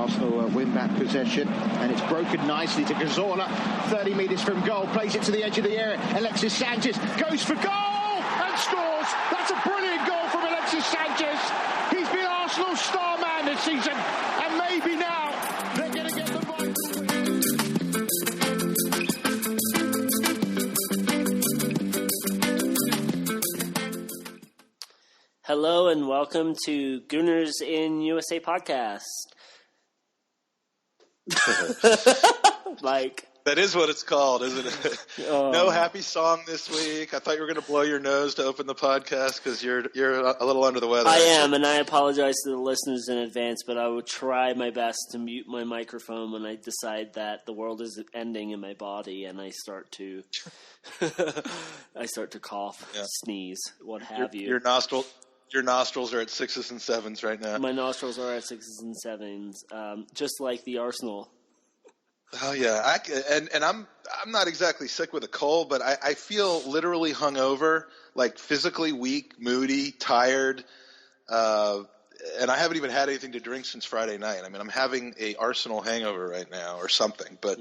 Arsenal win back possession, and it's broken nicely to Cazorla, 30 metres from goal, plays it to the edge of the area. Alexis Sanchez goes for goal and scores. That's a brilliant goal from Alexis Sanchez. He's been Arsenal's star man this season, and maybe now they're going to get the right. Hello and welcome to Gooners in USA podcast. Mike. That is what it's called, isn't it? No happy song this week. I thought you were going to blow your nose to open the podcast because you're a little under the weather. I am, and I apologize to the listeners in advance, but I will try my best to mute my microphone when I decide that the world is ending in my body and I start to cough, sneeze, what have you. Your nostrils are at 6s and 7s right now. My nostrils are at 6s and 7s, just like the Arsenal. Oh yeah, and I'm not exactly sick with a cold, but I feel literally hungover, like physically weak, moody, tired, and I haven't even had anything to drink since Friday night. I mean, I'm having a Arsenal hangover right now or something, but.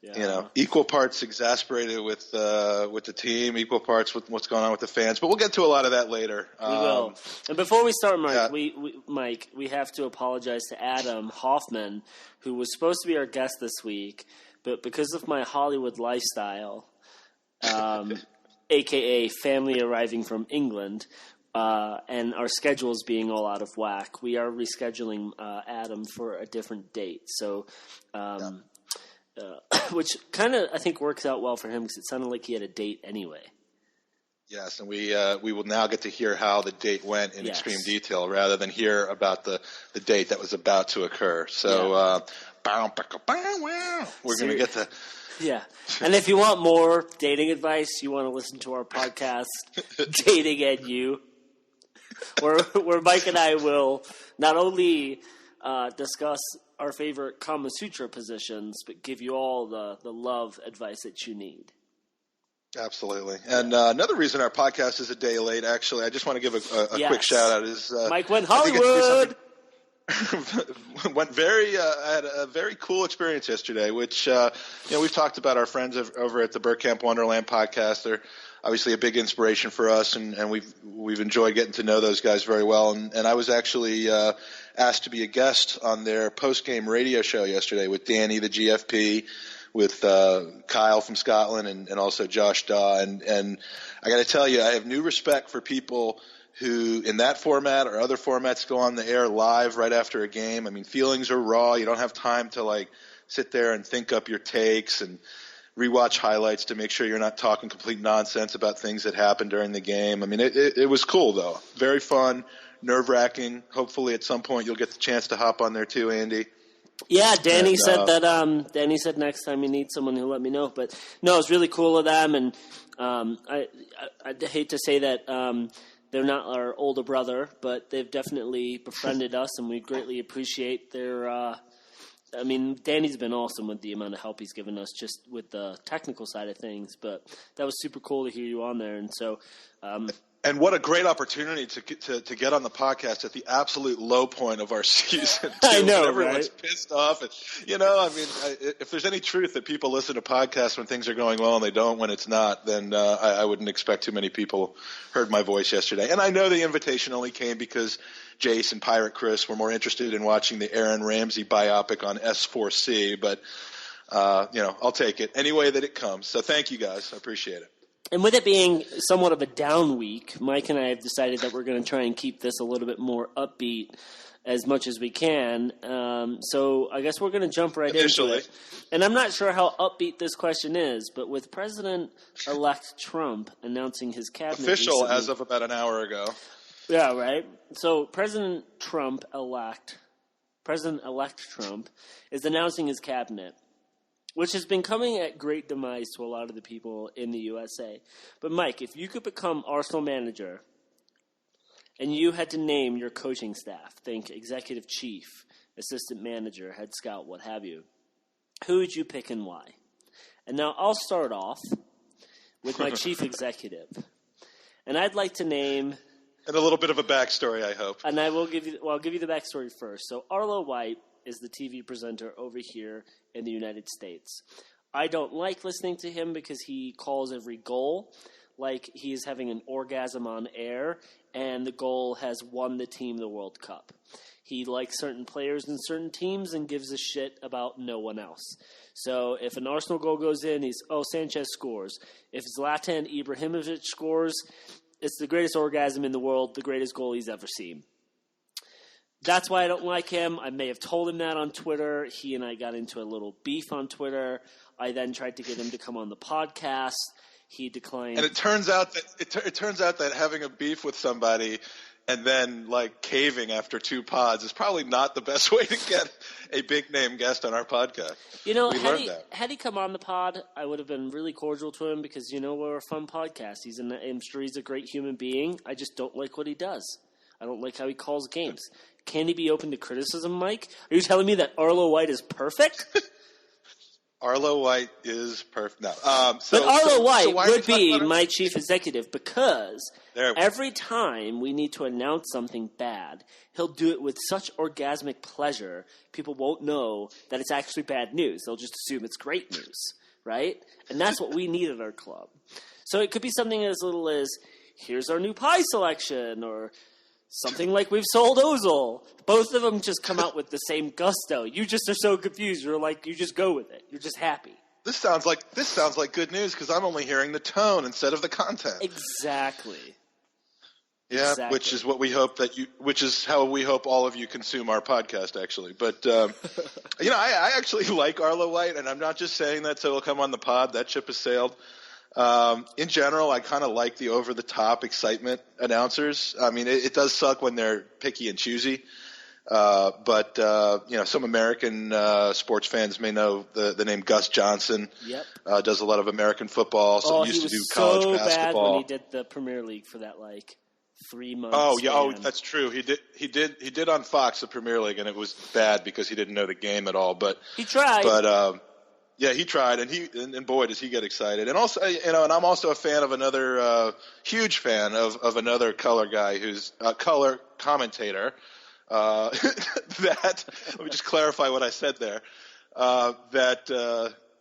You know, equal parts exasperated with the team, equal parts with what's going on with the fans. But we'll get to a lot of that later. We will. And before we start, Mike, we have to apologize to Adam Hoffman, who was supposed to be our guest this week, but because of my Hollywood lifestyle, a.k.a. family arriving from England, and our schedules being all out of whack, we are rescheduling Adam for a different date. So which kind of, I think, works out well for him because it sounded like he had a date anyway. Yes, and we will now get to hear how the date went in extreme detail rather than hear about the date that was about to occur. So we're going to get to... Yeah, and if you want more dating advice, you want to listen to our podcast, Dating and You, where Mike and I will not only discuss our favorite Kama Sutra positions, but give you all the love advice that you need. Absolutely. And another reason our podcast is a day late, actually, I just want to give a quick shout out is Mike went Hollywood. I had a very cool experience yesterday, which we've talked about our friends over at the Burkamp Wonderland podcast. They're obviously a big inspiration for us, and we've enjoyed getting to know those guys very well. And I was actually asked to be a guest on their post-game radio show yesterday with Danny, the GFP, with Kyle from Scotland, and also Josh Daw. And I got to tell you, I have new respect for people who, in that format or other formats, go on the air live right after a game. I mean, feelings are raw. You don't have time to sit there and think up your takes and rewatch highlights to make sure you're not talking complete nonsense about things that happened during the game. I mean, it was cool though. Very fun, nerve-wracking. Hopefully at some point you'll get the chance to hop on there too, Andy. Yeah, Danny said that. Danny said next time you need someone, he'll let me know. But no, it's really cool of them, and I hate to say that they're not our older brother, but they've definitely befriended us, and we greatly appreciate their. I mean, Danny's been awesome with the amount of help he's given us just with the technical side of things, but that was super cool to hear you on there. And so, and what a great opportunity to get on the podcast at the absolute low point of our season. Too, I know, everyone's right? pissed off. And, if there's any truth that people listen to podcasts when things are going well and they don't when it's not, then I wouldn't expect too many people heard my voice yesterday. And I know the invitation only came because Jace and Pirate Chris were more interested in watching the Aaron Ramsey biopic on S4C, but I'll take it any way that it comes. So thank you guys. I appreciate it. And with it being somewhat of a down week, Mike and I have decided that we're going to try and keep this a little bit more upbeat as much as we can. So I guess we're going to jump right into it. And I'm not sure how upbeat this question is, but with President-elect Trump announcing his cabinet official recently, as of about an hour ago. Yeah, right. So President-elect Trump is announcing his cabinet, which has been coming at great demise to a lot of the people in the USA. But, Mike, if you could become Arsenal manager and you had to name your coaching staff, think executive chief, assistant manager, head scout, what have you, who would you pick and why? And now I'll start off with my chief executive. And I'd like to name And a little bit of a backstory, I hope. And I'll give you the backstory first. So Arlo White is the TV presenter over here in the United States. I don't like listening to him because he calls every goal like he is having an orgasm on air, and the goal has won the team the World Cup. He likes certain players in certain teams and gives a shit about no one else. So if an Arsenal goal goes in, Sanchez scores. If Zlatan Ibrahimovic scores, it's the greatest orgasm in the world, the greatest goal he's ever seen. That's why I don't like him. I may have told him that on Twitter. He and I got into a little beef on Twitter. I then tried to get him to come on the podcast. He declined. And it turns out that having a beef with somebody and then like caving after 2 pods is probably not the best way to get a big name guest on our podcast. You know, had he come on the pod, I would have been really cordial to him because, you know, we're a fun podcast. I'm sure he's a great human being. I just don't like what he does. I don't like how he calls games. Can he be open to criticism, Mike? Are you telling me that Arlo White is perfect? Arlo White is perfect. No. But Arlo White would be my chief executive because every time we need to announce something bad, he'll do it with such orgasmic pleasure, people won't know that it's actually bad news. They'll just assume it's great news, right? And that's what we need at our club. So it could be something as little as, here's our new pie selection, or something like we've sold Ozil. Both of them just come out with the same gusto. You just are so confused. You're like, you just go with it. You're just happy. This sounds like good news because I'm only hearing the tone instead of the content. Exactly. Yeah, exactly. Which is how we hope all of you consume our podcast, actually. But you know, I actually like Arlo White, and I'm not just saying that so he'll come on the pod. That ship has sailed. In general, I kind of like the over-the-top excitement announcers. I mean, it does suck when they're picky and choosy. But you know, some American sports fans may know the name Gus Johnson. Yep. Does a lot of American football. So used to do college basketball. Bad when he did the Premier League for that 3 months. Oh yeah, oh that's true. He did on Fox the Premier League, and it was bad because he didn't know the game at all. But he tried. But yeah, he tried, and boy, does he get excited. And also, you know, and I'm also a fan of another huge fan of another color guy who's a color commentator. That let me just clarify what I said there. That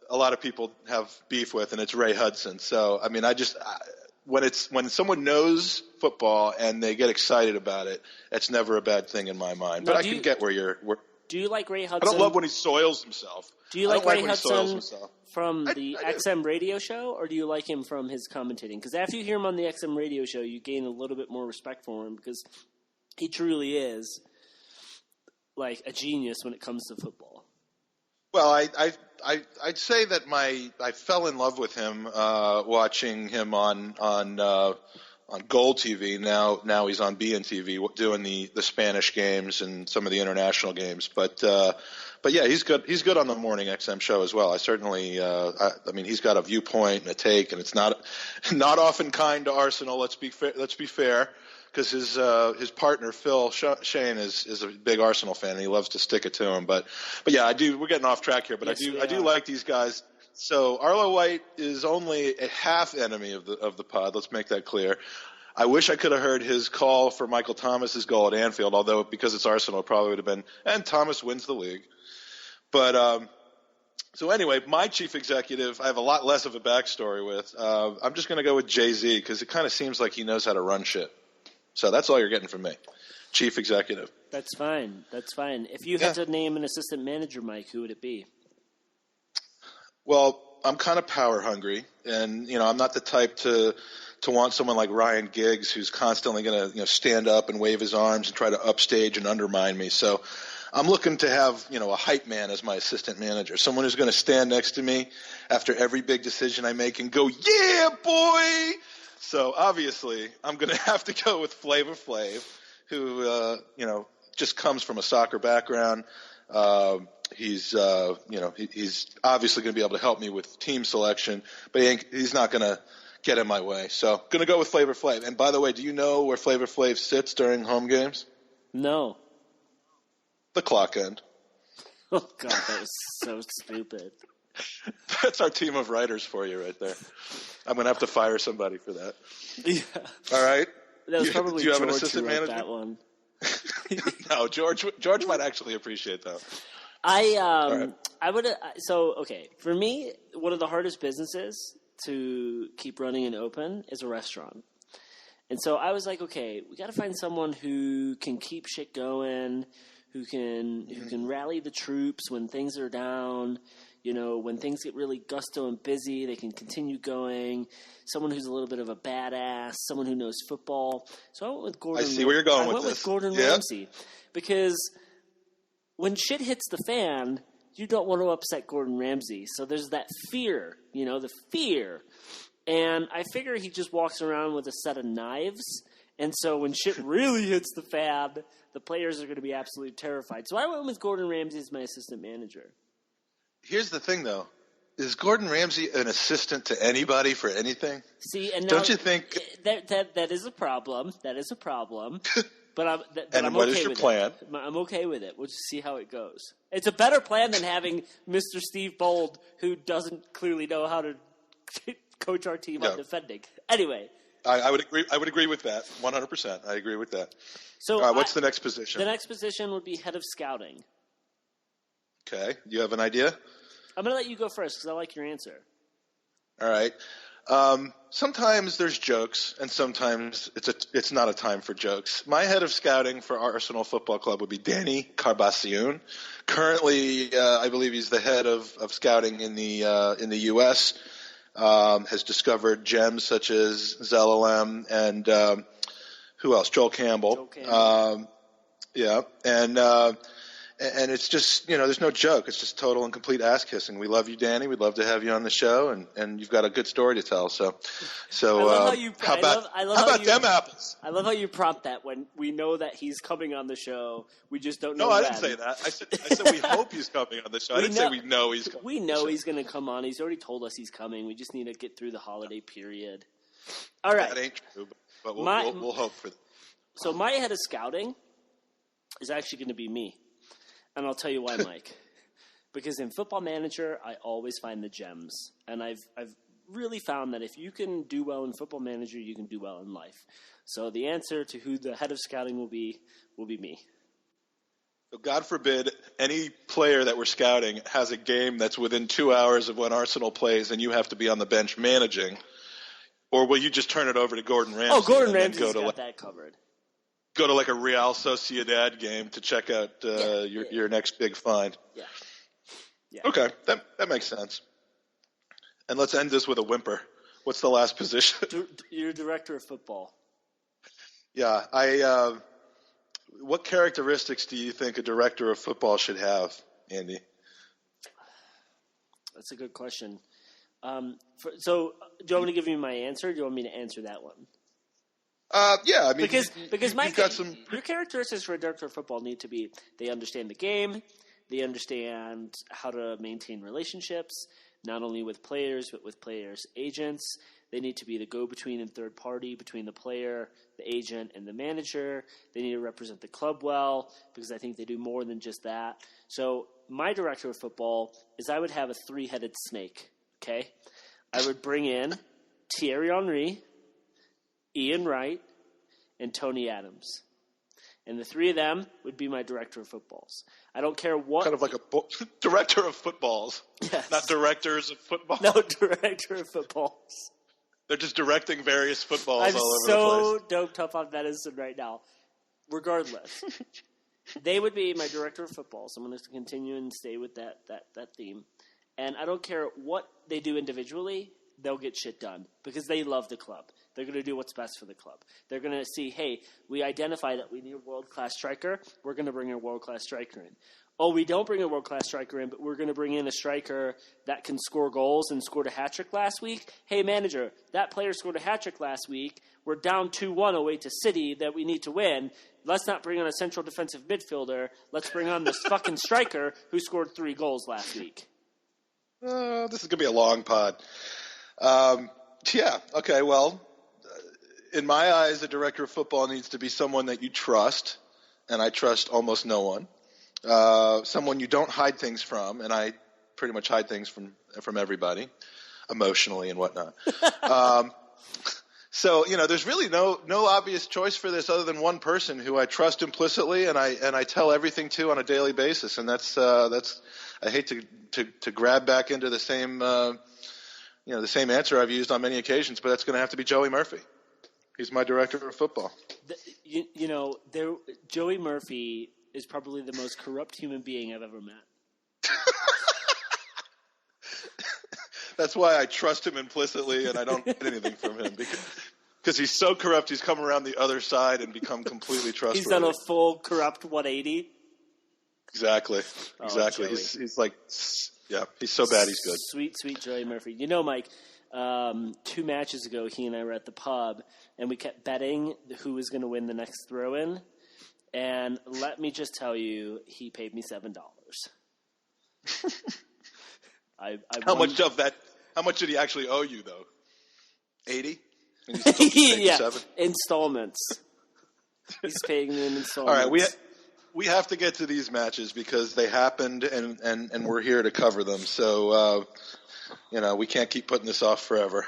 a lot of people have beef with, and it's Ray Hudson. So I mean, when someone knows football and they get excited about it, it's never a bad thing in my mind. But I can get where you're. Do you like Ray Hudson? I don't love when he soils himself. Do you like Ray Hudson from the XM radio show, or do you like him from his commentating? Because after you hear him on the XM radio show, you gain a little bit more respect for him because he truly is like a genius when it comes to football. Well, I'd say that I fell in love with him watching him on Gold TV. Now he's on BNTV doing the Spanish games and some of the international games. But yeah, he's good. He's good on the morning XM show as well. I certainly, I mean, he's got a viewpoint and a take, and it's not often kind to Arsenal. Let's be fair, because his partner Phil Shane is a big Arsenal fan, and he loves to stick it to him. But yeah, we're getting off track here, but yes, I do like these guys. So Arlo White is only a half enemy of the pod. Let's make that clear. I wish I could have heard his call for Michael Thomas's goal at Anfield, although because it's Arsenal, it probably would have been, and Thomas wins the league. But so anyway, my chief executive, I have a lot less of a backstory with. I'm just going to go with Jay-Z because it kind of seems like he knows how to run shit. So that's all you're getting from me, chief executive. That's fine. That's fine. If you had to name an assistant manager, Mike, who would it be? Well, I'm kind of power hungry, and you know, I'm not the type to want someone like Ryan Giggs who's constantly going to stand up and wave his arms and try to upstage and undermine me. So I'm looking to have a hype man as my assistant manager, someone who's going to stand next to me after every big decision I make and go, "Yeah, boy." So obviously, I'm going to have to go with Flavor Flav, who just comes from a soccer background. He's obviously going to be able to help me with team selection, but he's not going to get in my way. So going to go with Flavor Flav. And by the way, do you know where Flavor Flav sits during home games? No. The clock end. Oh, God, that was so stupid. That's our team of writers for you right there. I'm going to have to fire somebody for that. Yeah. All right. That was probably do you have an George assistant who wrote manager? that one. No, George might actually appreciate that. I would okay. For me, one of the hardest businesses to keep running and open is a restaurant. And so I was like, okay, we got to find someone who can keep shit going, who can rally the troops when things are down. You know, when things get really gusto and busy, they can continue going. Someone who's a little bit of a badass, someone who knows football. So I went with Gordon. I see where you're going with this. I went with Gordon Ramsay because when shit hits the fan, you don't want to upset Gordon Ramsay. So there's that fear, the fear. And I figure he just walks around with a set of knives. And so when shit really hits the fan, the players are going to be absolutely terrified. So I went with Gordon Ramsay as my assistant manager. Here's the thing, though. Is Gordon Ramsay an assistant to anybody for anything? See, and now, don't you think that is a problem? That is a problem. But I'm what okay is your with plan? It. I'm okay with it. We'll just see how it goes. It's a better plan than having Mr. Steve Bold, who doesn't clearly know how to coach our team on defending. Anyway, I would agree. I would agree with that 100%. I agree with that. So, what's the next position? The next position would be head of scouting. Okay, you have an idea? I'm going to let you go first because I like your answer. All right. Sometimes there's jokes, and sometimes it's not a time for jokes. My head of scouting for Arsenal Football Club would be Danny Carbaciun. Currently, I believe he's the head of scouting in the U.S. Has discovered gems such as Zelalem and who else? Joel Campbell. Yeah, and it's just, there's no joke. It's just total and complete ass kissing. We love you, Danny. We'd love to have you on the show, and you've got a good story to tell. So how about them apples? I love how you prompt that when we know that he's coming on the show. We just don't know. No, I didn't say that. I said we hope he's coming on the show. I didn't say we know he's coming. We know he's going to come on. He's already told us he's coming. We just need to get through the holiday period. All right. That ain't true, but we'll hope for that. So my head of scouting is actually going to be me. And I'll tell you why, Mike. Because in Football Manager, I always find the gems. And I've really found that if you can do well in Football Manager, you can do well in life. So the answer to who the head of scouting will be me. So God forbid any player that we're scouting has a game that's within 2 hours of when Arsenal plays and you have to be on the bench managing. Or will you just turn it over to Gordon Ramsay? Oh, Gordon Ramsay's got that covered. Go to like a Real Sociedad game to check out your next big find. Yeah. Okay, that makes sense. And let's end this with a whimper. What's the last position? You're director of football. Yeah, what characteristics do you think a director of football should have, Andy? That's a good question. So, do you want me to give you my answer, or do you want me to answer that one? Yeah, I mean, because Mike, your characteristics for a director of football need to be they understand the game, they understand how to maintain relationships, not only with players but with players' agents. They need to be the go-between and third party between the player, the agent, and the manager. They need to represent the club well because I think they do more than just that. So my director of football is I would have a three-headed snake. Okay, I would bring in Thierry Henry, Ian Wright, and Tony Adams. And the three of them would be my director of footballs. I don't care what... Kind of like a director of footballs. Yes. Not directors of football. No, director of footballs. They're just directing various footballs I'm all over so the place. doped up on medicine right now. Regardless, they would be my director of footballs. I'm going to continue and stay with that theme. And I don't care what they do individually, they'll get shit done because they love the club. They're going to do what's best for the club. They're going to see, hey, we identify that we need a world-class striker. We're going to bring a world-class striker in. Oh, we don't bring a world-class striker in, but we're going to bring in a striker that can score goals and scored a hat-trick last week. Hey, manager, that player scored a hat-trick last week. We're down 2-1 away to City that we need to win. Let's not bring on a central defensive midfielder. Let's bring on this fucking striker who scored 3 goals last week. This is going to be a long pod. Yeah, okay, well, in my eyes, the director of football needs to be someone that you trust, and I trust almost no one. Someone you don't hide things from, and I pretty much hide things from everybody, emotionally and whatnot. So, there's really no obvious choice for this other than one person who I trust implicitly and I tell everything to on a daily basis. And that's I hate to grab back into the same, the same answer I've used on many occasions, but that's going to have to be Joey Murphy. He's my director of football. Joey Murphy is probably the most corrupt human being I've ever met. That's why I trust him implicitly, and I don't get anything from him because he's so corrupt. He's come around the other side and become completely trustworthy. He's done a full corrupt 180. Exactly. He's like, yeah, he's so bad he's good. Sweet Joey Murphy. Mike, 2 matches ago, he and I were at the pub, and we kept betting who was going to win the next throw-in. And let me just tell you, he paid me $7. How much of that? How much did he actually owe you, though? 80? And yeah, 7? Installments. He's paying me in installments. All right, we have to get to these matches because they happened, and we're here to cover them. So, we can't keep putting this off forever.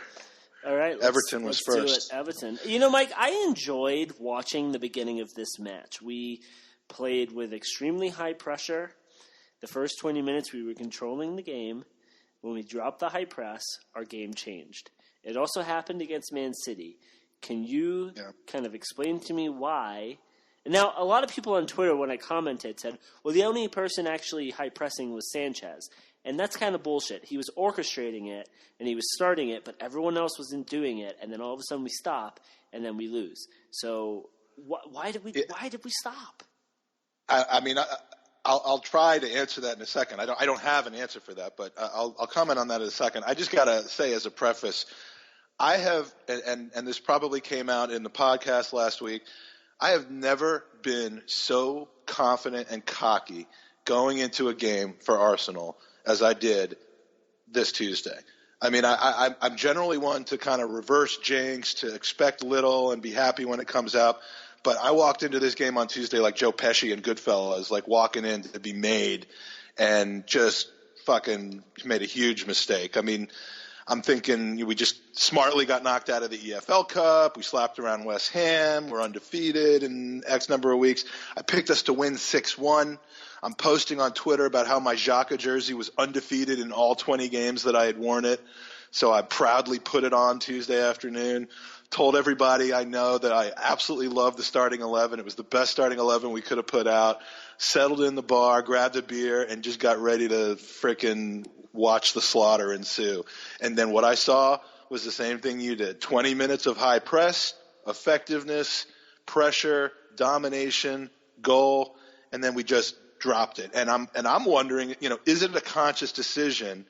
All right, Everton was first. Do it. Everton. Mike, I enjoyed watching the beginning of this match. We played with extremely high pressure. The first 20 minutes, we were controlling the game. When we dropped the high press, our game changed. It also happened against Man City. Can you kind of explain to me why? And now, a lot of people on Twitter, when I commented, said, well, the only person actually high-pressing was Sanchez. And that's kind of bullshit. He was orchestrating it, and he was starting it, but everyone else wasn't doing it. And then all of a sudden we stop, and then we lose. So why did we stop? I'll try to answer that in a second. I don't have an answer for that, but I'll comment on that in a second. I just got to say as a preface, I have, and this probably came out in the podcast last week, I have never been so confident and cocky going into a game for Arsenal as I did this Tuesday. I mean, I'm generally one to kind of reverse jinx, to expect little and be happy when it comes out. But I walked into this game on Tuesday like Joe Pesci in Goodfellas, like walking in to be made, and just fucking made a huge mistake. I mean, I'm thinking we just smartly got knocked out of the EFL Cup. We slapped around West Ham. We're undefeated in X number of weeks. I picked us to win 6-1. I'm posting on Twitter about how my Xhaka jersey was undefeated in all 20 games that I had worn it. So I proudly put it on Tuesday afternoon. Told everybody I know that I absolutely loved the starting 11. It was the best starting 11 we could have put out. Settled in the bar, grabbed a beer, and just got ready to frickin' watch the slaughter ensue. And then what I saw was the same thing you did. 20 minutes of high press, effectiveness, pressure, domination, goal, and then we just dropped it. And I'm wondering, is it a conscious decision?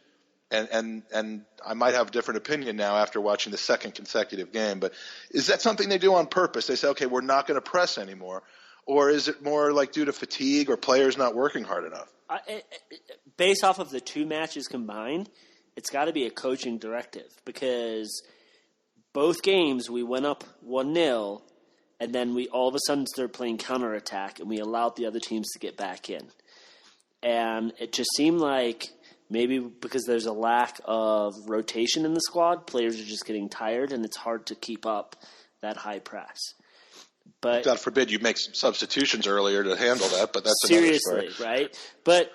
And I might have a different opinion now after watching the second consecutive game, but is that something they do on purpose? They say, okay, we're not going to press anymore. Or is it more like due to fatigue or players not working hard enough? Based off of the 2 matches combined, it's got to be a coaching directive because both games we went up 1-0 and then we all of a sudden started playing counterattack and we allowed the other teams to get back in. And it just seemed like maybe because there's a lack of rotation in the squad, players are just getting tired and it's hard to keep up that high press. But God forbid you make some substitutions earlier to handle that, but that's seriously, another story. Right? But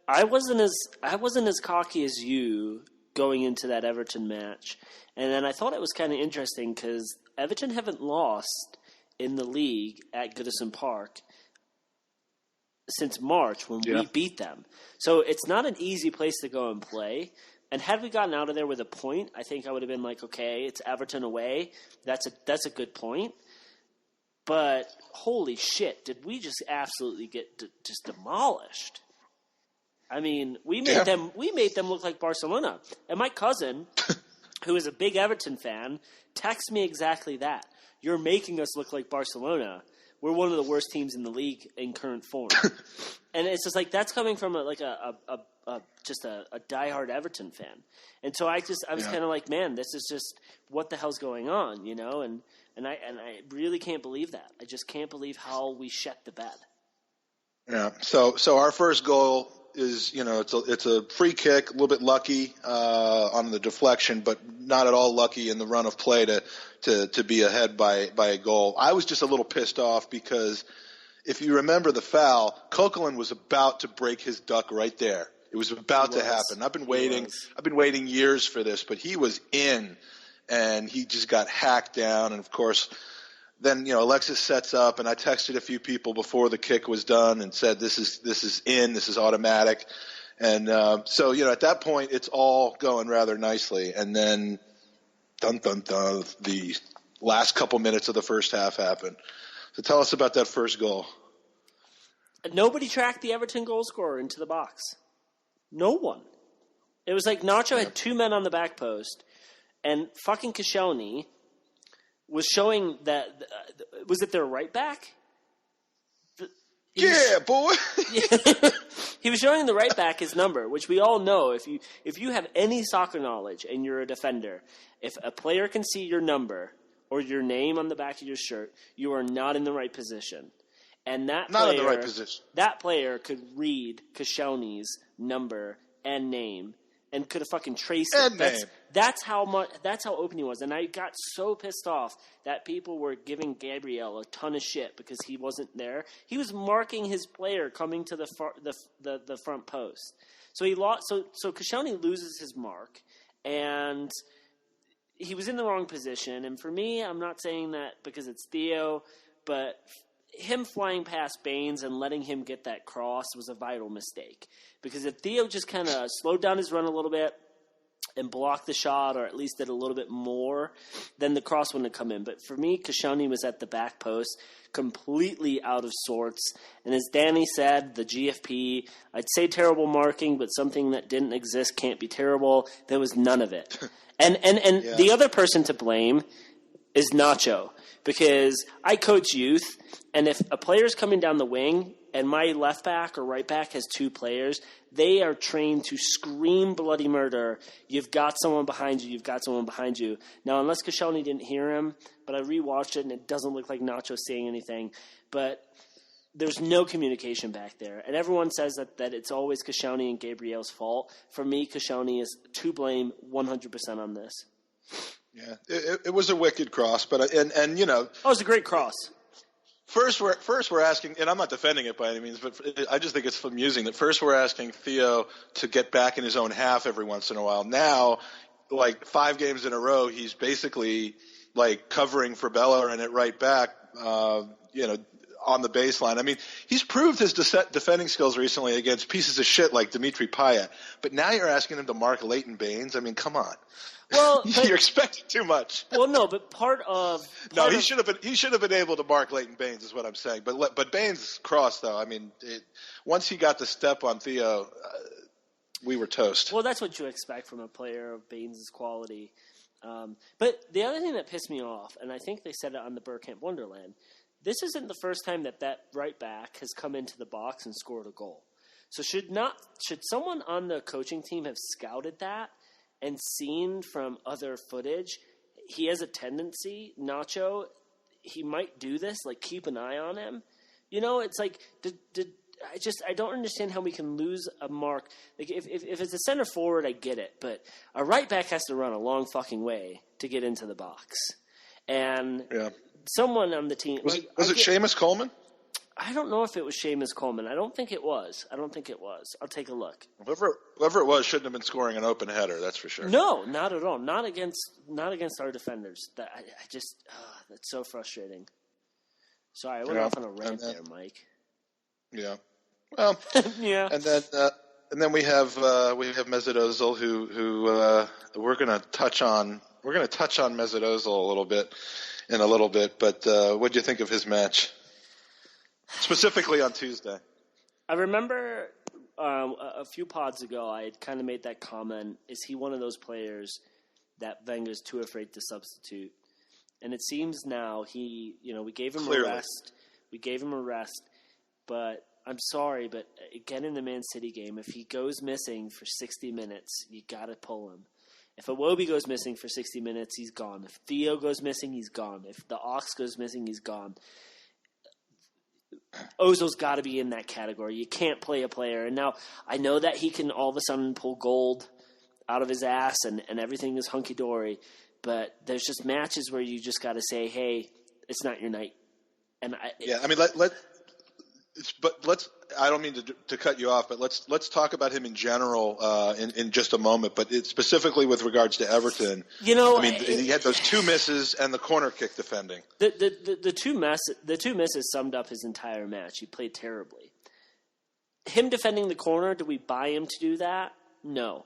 I wasn't as cocky as you going into that Everton match. And then I thought it was kind of interesting because Everton haven't lost in the league at Goodison Park since March when we beat them. So it's not an easy place to go and play. And had we gotten out of there with a point, I think I would have been like, okay, it's Everton away. That's a good point. But holy shit, did we just absolutely get just demolished? I mean, we made them look like Barcelona. And my cousin, who is a big Everton fan, texted me exactly that. You're making us look like Barcelona. We're one of the worst teams in the league in current form. And it's just like that's coming from a diehard Everton fan. And so I was kind of like, man, this is just what the hell's going on, And I really can't believe that. I just can't believe how we shut the bed. Yeah. So our first goal is, it's a free kick, a little bit lucky on the deflection, but not at all lucky in the run of play to be ahead by a goal. I was just a little pissed off because if you remember the foul, Coquelin was about to break his duck right there. It was about to happen. I've been waiting years for this, but he was in, and he just got hacked down. And of course, then Alexis sets up, and I texted a few people before the kick was done and said this is in, this is automatic. And so at that point it's all going rather nicely. And then dun dun dun, the last couple minutes of the first half happened. So tell us about that first goal. Nobody tracked the Everton goal scorer into the box. No one. It was like Nacho had two men on the back post, and fucking Koscielny was showing that. Was it their right back? Boy. He was showing the right back his number, which we all know. If you have any soccer knowledge and you're a defender, if a player can see your number or your name on the back of your shirt, you are not in the right position. And that player could read Koscielny's number and name and could have fucking traced it. That's how open he was. And I got so pissed off that people were giving Gabriel a ton of shit because he wasn't there. He was marking his player coming to the front post. So he lost. So Koscielny loses his mark, and he was in the wrong position. And for me, I'm not saying that because it's Theo, but him flying past Baines and letting him get that cross was a vital mistake. Because if Theo just kind of slowed down his run a little bit and blocked the shot, or at least did a little bit more, then the cross wouldn't have come in. But for me, Koscielny was at the back post, completely out of sorts. And as Danny said, the GFP, I'd say terrible marking, but something that didn't exist can't be terrible. There was none of it. And the other person to blame is Nacho. Because I coach youth, and if a player's coming down the wing and my left back or right back has two players, they are trained to scream bloody murder. You've got someone behind you. You've got someone behind you. Now, unless Koscielny didn't hear him, but I rewatched it, and it doesn't look like Nacho's saying anything. But there's no communication back there. And everyone says that it's always Koscielny and Gabriel's fault. For me, Koscielny is to blame 100% on this. Yeah, it was a wicked cross, but and it was a great cross. First we're asking, and I'm not defending it by any means, but I just think it's amusing that first we're asking Theo to get back in his own half every once in a while. Now, like 5 games in a row, he's basically like covering for Bellerin at right back, on the baseline. I mean, he's proved his defending skills recently against pieces of shit like Dimitri Payet, but now you're asking him to mark Leighton Baines. I mean, come on. Well, you're expecting too much. Well, no, but he should have been able to mark Leighton Baines, is what I'm saying. But Baines' cross, though, I mean, once he got the step on Theo, we were toast. Well, that's what you expect from a player of Baines' quality. But the other thing that pissed me off, and I think they said it on the Bergkamp Wonderland, this isn't the first time that right back has come into the box and scored a goal. So should someone on the coaching team have scouted that and seen from other footage? He has a tendency, Nacho, he might do this, like keep an eye on him. It's like, I don't understand how we can lose a mark. Like if it's a center forward, I get it, but a right back has to run a long fucking way to get into the box. And someone on the team was it Seamus Coleman? I don't know if it was Seamus Coleman. I don't think it was. I'll take a look. Whoever it was shouldn't have been scoring an open header. That's for sure. No, not at all. Not against our defenders. That's so frustrating. Sorry, I went off on a rant there, Mike. Yeah. Well. Yeah. And then we have Mesut Ozil, who we're going to touch on. We're going to touch on Mesut Ozil in a little bit. But what do you think of his match? Specifically on Tuesday. I remember a few pods ago I had kind of made that comment, is he one of those players that Wenger's too afraid to substitute? And it seems now we gave him Clearly. a rest. We gave him a rest, but I'm sorry, but again in the Man City game, if he goes missing for 60 minutes, you got to pull him. If Iwobi goes missing for 60 minutes, he's gone. If Theo goes missing, he's gone. If the Ox goes missing, he's gone. Ozil's got to be in that category. You can't play a player. And now I know that he can all of a sudden pull gold out of his ass and everything is hunky-dory, but there's just matches where you just got to say, hey, it's not your night. And I mean, let's. I don't mean to cut you off, but let's talk about him in general in just a moment. But specifically with regards to Everton, I mean, he had those two misses and the corner kick defending. The two misses summed up his entire match. He played terribly. Him defending the corner, do we buy him to do that? No.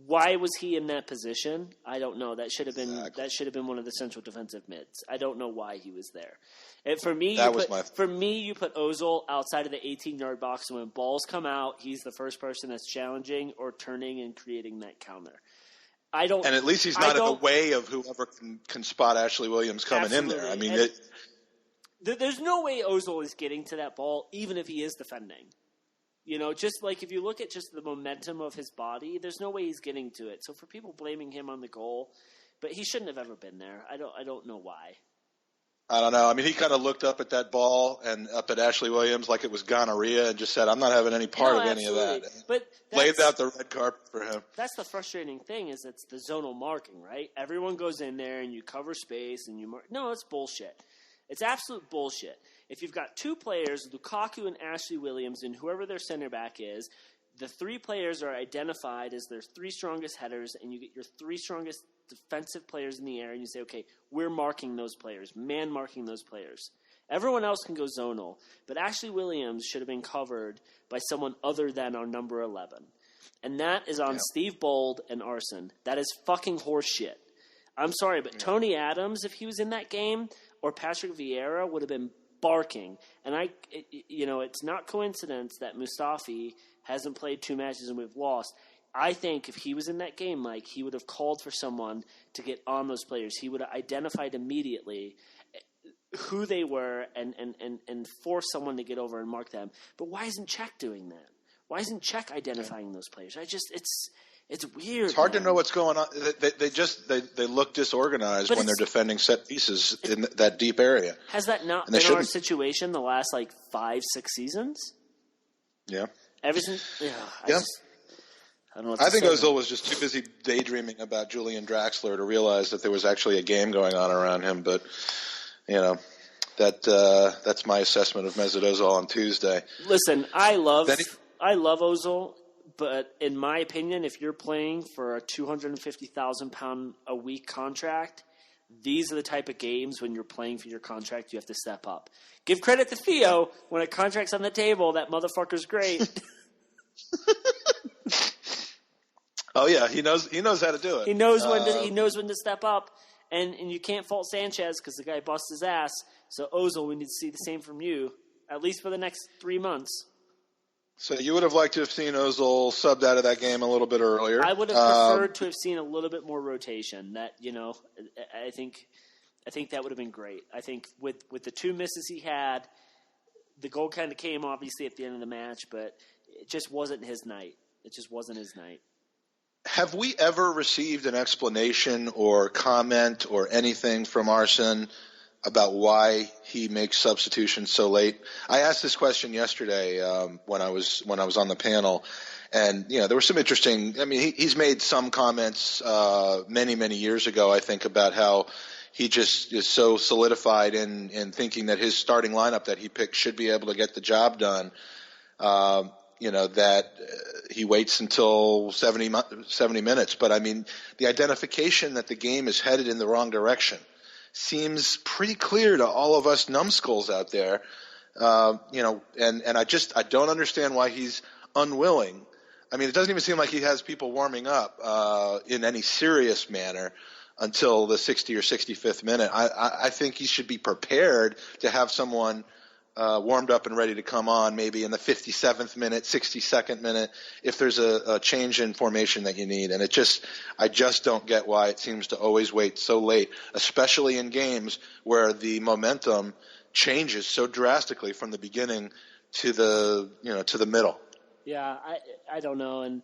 Why was he in that position? I don't know. That should have been one of the central defensive mids. I don't know why he was there. And for me, you put Ozil outside of the 18-yard box, and when balls come out, he's the first person that's challenging or turning and creating that counter. And at least he's not in the way of whoever can spot Ashley Williams coming in there. I mean, there's no way Ozil is getting to that ball, even if he is defending. Just like if you look at just the momentum of his body, there's no way he's getting to it. So for people blaming him on the goal, but he shouldn't have ever been there. I don't know why. I don't know. I mean, he kind of looked up at that ball and up at Ashley Williams like it was gonorrhea and just said, I'm not having any part of any of that. But laid out the red carpet for him. That's the frustrating thing is it's the zonal marking, right? Everyone goes in there and you cover space and you mark. No, it's bullshit. It's absolute bullshit. If you've got two players, Lukaku and Ashley Williams, and whoever their center back is, the three players are identified as their three strongest headers, and you get your three strongest defensive players in the air, and you say, okay, we're marking those players, man-marking those players. Everyone else can go zonal, but Ashley Williams should have been covered by someone other than our number 11. And that is on Steve Bold and Arsene. That is fucking horseshit. I'm sorry, but Tony Adams, if he was in that game, or Patrick Vieira, would have been barking. And it's not coincidence that Mustafi hasn't played 2 matches and we've lost. I think if he was in that game, Mike, he would have called for someone to get on those players. He would have identified immediately who they were and forced someone to get over and mark them. But why isn't Czech doing that? Why isn't Czech identifying those players? It's weird. It's hard to know what's going on. They look disorganized when they're defending set pieces in that deep area. Has that not been our situation the last 5-6 seasons? Yeah. Everything. I don't know. I think Ozil was just too busy daydreaming about Julian Draxler to realize that there was actually a game going on around him. But that's my assessment of Mesut Ozil on Tuesday. Listen, I love Ozil. But in my opinion, if you're playing for a £250,000 a week contract, these are the type of games when you're playing for your contract you have to step up. Give credit to Theo. When a contract's on the table, that motherfucker's great. Oh yeah, he knows how to do it. He knows when to step up, and you can't fault Sanchez because the guy busts his ass. So Ozil, we need to see the same from you, at least for the next 3 months. So you would have liked to have seen Ozil subbed out of that game a little bit earlier. I would have preferred to have seen a little bit more rotation. That I think that would have been great. I think with the 2 misses he had, the goal kind of came obviously at the end of the match, but it just wasn't his night. Have we ever received an explanation or comment or anything from Arsene about why he makes substitutions so late? I asked this question yesterday when I was on the panel, and there were some interesting. I mean, he's made some comments many years ago, I think, about how he just is so solidified in thinking that his starting lineup that he picked should be able to get the job done. That he waits until 70 minutes. But I mean, the identification that the game is headed in the wrong direction seems pretty clear to all of us numbskulls out there, and I don't understand why he's unwilling. I mean, it doesn't even seem like he has people warming up in any serious manner until the 60 or 65th minute. I think he should be prepared to have someone warmed up and ready to come on maybe in the 57th minute, 62nd minute, if there's a change in formation that you need. And I just don't get why it seems to always wait so late, especially in games where the momentum changes so drastically from the beginning to the middle. Yeah, I don't know. And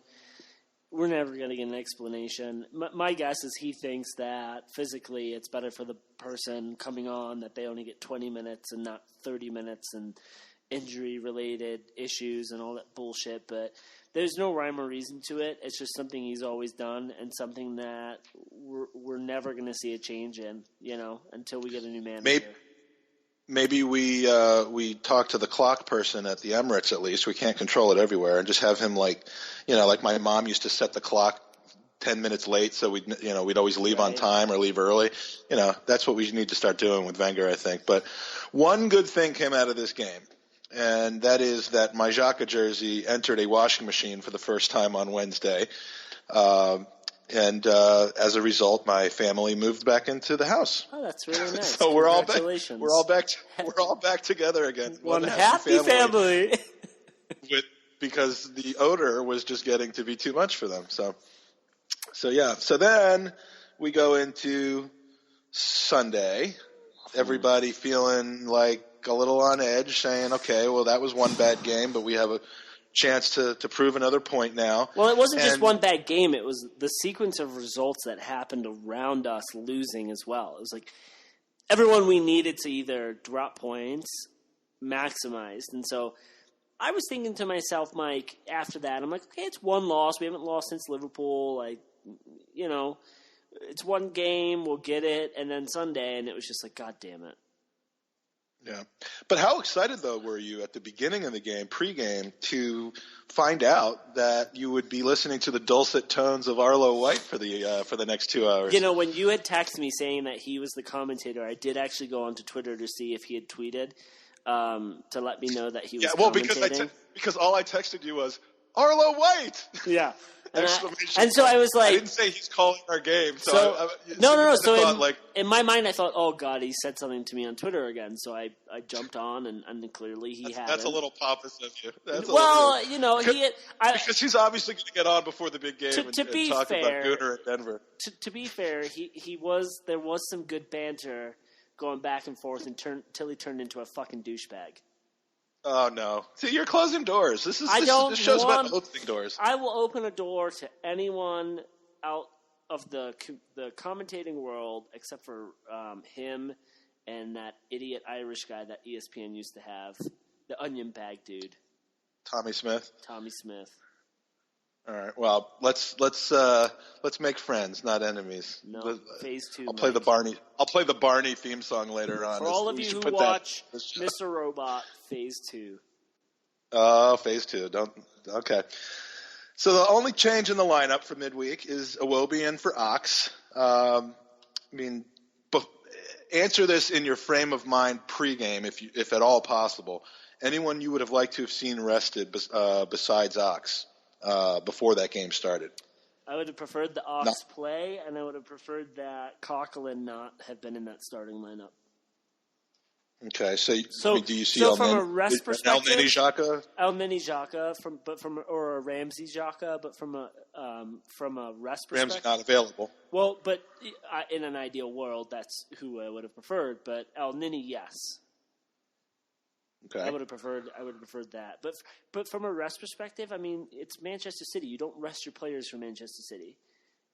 we're never going to get an explanation. My guess is he thinks that physically it's better for the person coming on that they only get 20 minutes and not 30 minutes and injury-related issues and all that bullshit. But there's no rhyme or reason to it. It's just something he's always done and something that we're never going to see a change in, until we get a new manager. Maybe we talk to the clock person at the Emirates at least. We can't control it everywhere, and just have him like my mom used to set the clock 10 minutes late, so we'd always leave on time or leave early. That's what we need to start doing with Wenger, I think. But one good thing came out of this game, and that is that my Xhaka jersey entered a washing machine for the first time on Wednesday. And as a result, my family moved back into the house. Oh, that's really nice. So we're all back. We're all back together again. One happy family. Because the odor was just getting to be too much for them. So yeah. So then we go into Sunday. Everybody feeling like a little on edge, saying, "Okay, well, that was one bad game, but we have a chance to prove another point now." Well, it wasn't just one bad game. It was the sequence of results that happened around us losing as well. It was like everyone we needed to either drop points, maximized. And so I was thinking to myself, Mike, after that, I'm like, okay, it's one loss. We haven't lost since Liverpool. It's one game. We'll get it. And then Sunday, and it was just like, God damn it. Yeah. But how excited, though, were you at the beginning of the game, pregame, to find out that you would be listening to the dulcet tones of Arlo White for the next 2 hours? When you had texted me saying that he was the commentator, I did actually go onto Twitter to see if he had tweeted to let me know that he was commentating. Because all I texted you was, Arlo White! Yeah. And so I was like, I didn't say he's calling our game. No. So in my mind, I thought, oh God, he said something to me on Twitter again. So I jumped on, and clearly he had. That's a little pompous of you. Because he's obviously going to get on before the big game and talk about Gooner at Denver. To be fair, there was some good banter going back and forth until he turned into a fucking douchebag. Oh, no. See, you're closing doors. This show's about opening doors. I will open a door to anyone out of the commentating world except for him and that idiot Irish guy that ESPN used to have, the onion bag dude. Tommy Smith? Tommy Smith. All right. Well, let's make friends, not enemies. No, phase 2. I'll play the Barney theme song later on. For all of you who watch Mr. Robot, phase 2. Oh, phase 2. Okay. So the only change in the lineup for midweek is Iwobi and for Ox. Answer this in your frame of mind pregame, if at all possible. Anyone you would have liked to have seen rested besides Ox? Before that game started. I would have preferred the Ox play, and I would have preferred that Coughlin not have been in that starting lineup. Okay, so do you see from a rest perspective, El Nini Xhaka, or a Ramsey Xhaka, but from a rest perspective, Ramsey's not available. Well, but in an ideal world, that's who I would have preferred. But El Nini, yes. Okay. I would have preferred that. But from a rest perspective, I mean, it's Manchester City. You don't rest your players for Manchester City.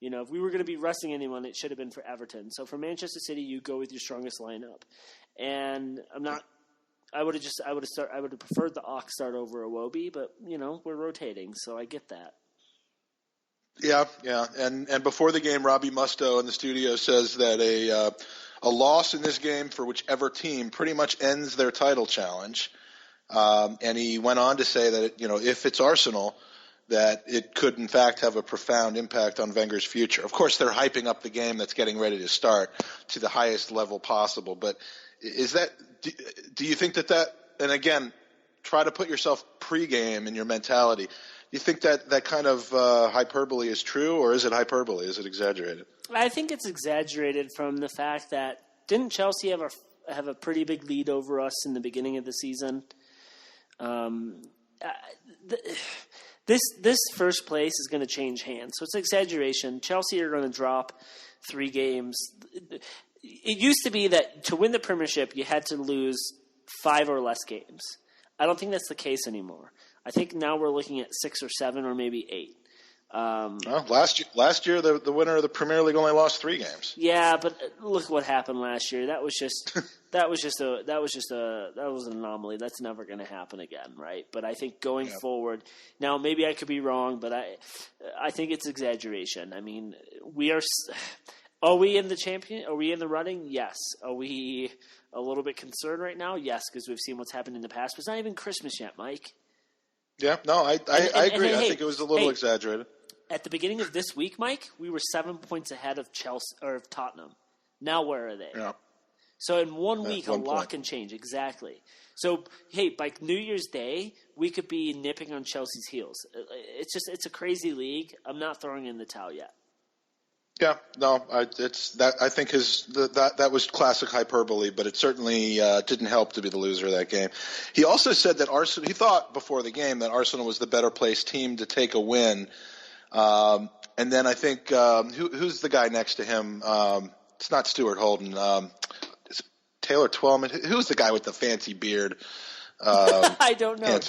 If we were going to be resting anyone, it should have been for Everton. So for Manchester City, you go with your strongest lineup. And I would have preferred the Ox start over Iwobi, but we're rotating, so I get that. Yeah. And before the game, Robbie Musto in the studio says that a loss in this game for whichever team pretty much ends their title challenge. And he went on to say that, if it's Arsenal, that it could, in fact, have a profound impact on Wenger's future. Of course, they're hyping up the game that's getting ready to start to the highest level possible. But do you think that and again, try to put yourself pregame in your mentality. Do you think that kind of hyperbole is true, or is it hyperbole? Is it exaggerated? I think it's exaggerated from the fact that didn't Chelsea have a pretty big lead over us in the beginning of the season? This first place is going to change hands, so it's exaggeration. Chelsea are going to drop 3 games. It used to be that to win the Premiership, you had to lose 5 or less games. I don't think that's the case anymore. I think now we're looking at 6 or 7 or maybe 8. Well, last year the winner of the Premier League only lost 3 games. Yeah, but look what happened last year. That was an anomaly. That's never going to happen again, right? But I think going forward, now maybe I could be wrong, but I think it's exaggeration. I mean, are we in the champion? Are we in the running? Yes. Are we a little bit concerned right now? Yes, because we've seen what's happened in the past. But it's not even Christmas yet, Mike. Yeah, no, I agree. I think it was a little exaggerated. At the beginning of this week, Mike, we were 7 points ahead of Chelsea or of Tottenham. Now where are they? Yeah. So in 1 week, a lot can change. Exactly. So, hey, by New Year's Day, we could be nipping on Chelsea's heels. It's a crazy league. I'm not throwing in the towel yet. Yeah, no, I think that was classic hyperbole, but it certainly didn't help to be the loser of that game. He also said that Arsenal. He thought before the game that Arsenal was the better placed team to take a win. And then I think who's the guy next to him? It's not Stuart Holden. It's Taylor Twellman. Who's the guy with the fancy beard? I don't know.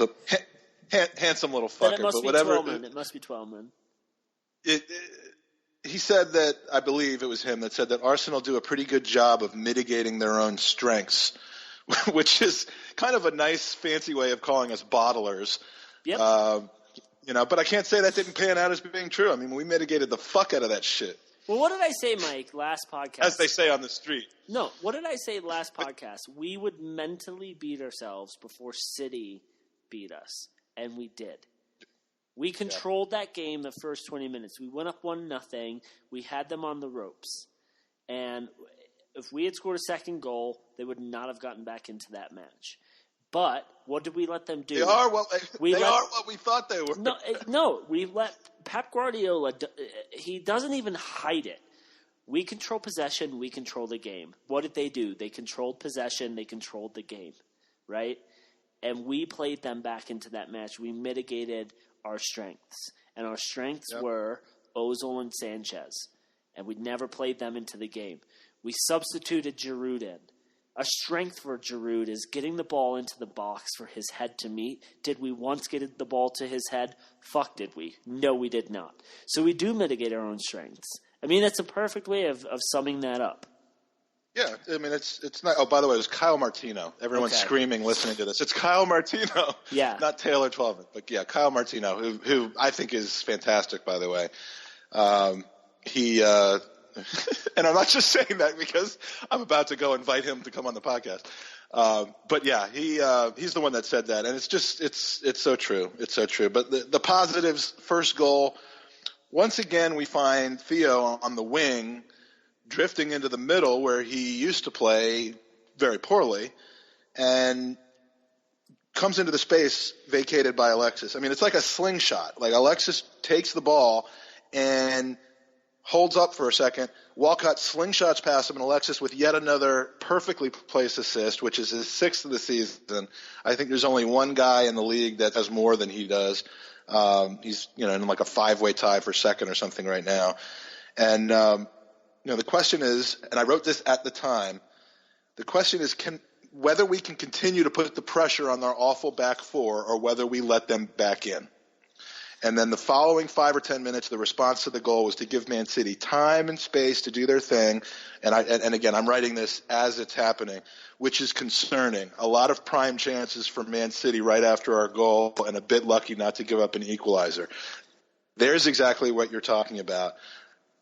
Handsome little fucker. But whatever. It must be Twellman. He said that, I believe it was him that said that Arsenal do a pretty good job of mitigating their own strengths, which is kind of a nice fancy way of calling us bottlers. Yep. But I can't say that didn't pan out as being true. I mean, we mitigated the fuck out of that shit. Well, what did I say, Mike, last podcast? As they say on the street. No, what did I say last podcast? We would mentally beat ourselves before City beat us, and we did. We controlled that game the first 20 minutes. We went up 1-0. We had them on the ropes. And if we had scored a second goal, they would not have gotten back into that match. But what did we let them do? They are what we thought they were. No, we let Pep Guardiola. He doesn't even hide it. We control possession. We control the game. What did they do? They controlled possession. They controlled the game, right? And we played them back into that match. We mitigated our strengths, and our strengths were Ozil and Sanchez, and we never played them into the game. We substituted Giroud in. A strength for Giroud is getting the ball into the box for his head to meet. Did we once get the ball to his head? Fuck, did we? No, we did not. So we do mitigate our own strengths. I mean, that's a perfect way of summing that up. Yeah, I mean, it's not. Oh, by the way, it was Kyle Martino. Everyone's screaming listening to this. It's Kyle Martino. Yeah. Not Taylor Twellman, but yeah, Kyle Martino, who I think is fantastic, by the way. He and I'm not just saying that because I'm about to go invite him to come on the podcast. But yeah, he's the one that said that, and it's so true. It's so true. But the positives: first goal. Once again, we find Theo on the wing, drifting into the middle where he used to play very poorly, and comes into the space vacated by Alexis. I mean, it's like a slingshot. Like Alexis takes the ball and holds up for a second. Walcott slingshots past him, and Alexis with yet another perfectly placed assist, which is his 6th of the season. I think there's only one guy in the league that has more than he does. He's in like a 5-way tie for second or something right now. And the question is, and I wrote this at the time, the question is whether we can continue to put the pressure on our awful back four or whether we let them back in. And then the following 5 or 10 minutes, the response to the goal was to give Man City time and space to do their thing. And again, I'm writing this as it's happening, which is concerning. A lot of prime chances for Man City right after our goal, and a bit lucky not to give up an equalizer. There's exactly what you're talking about.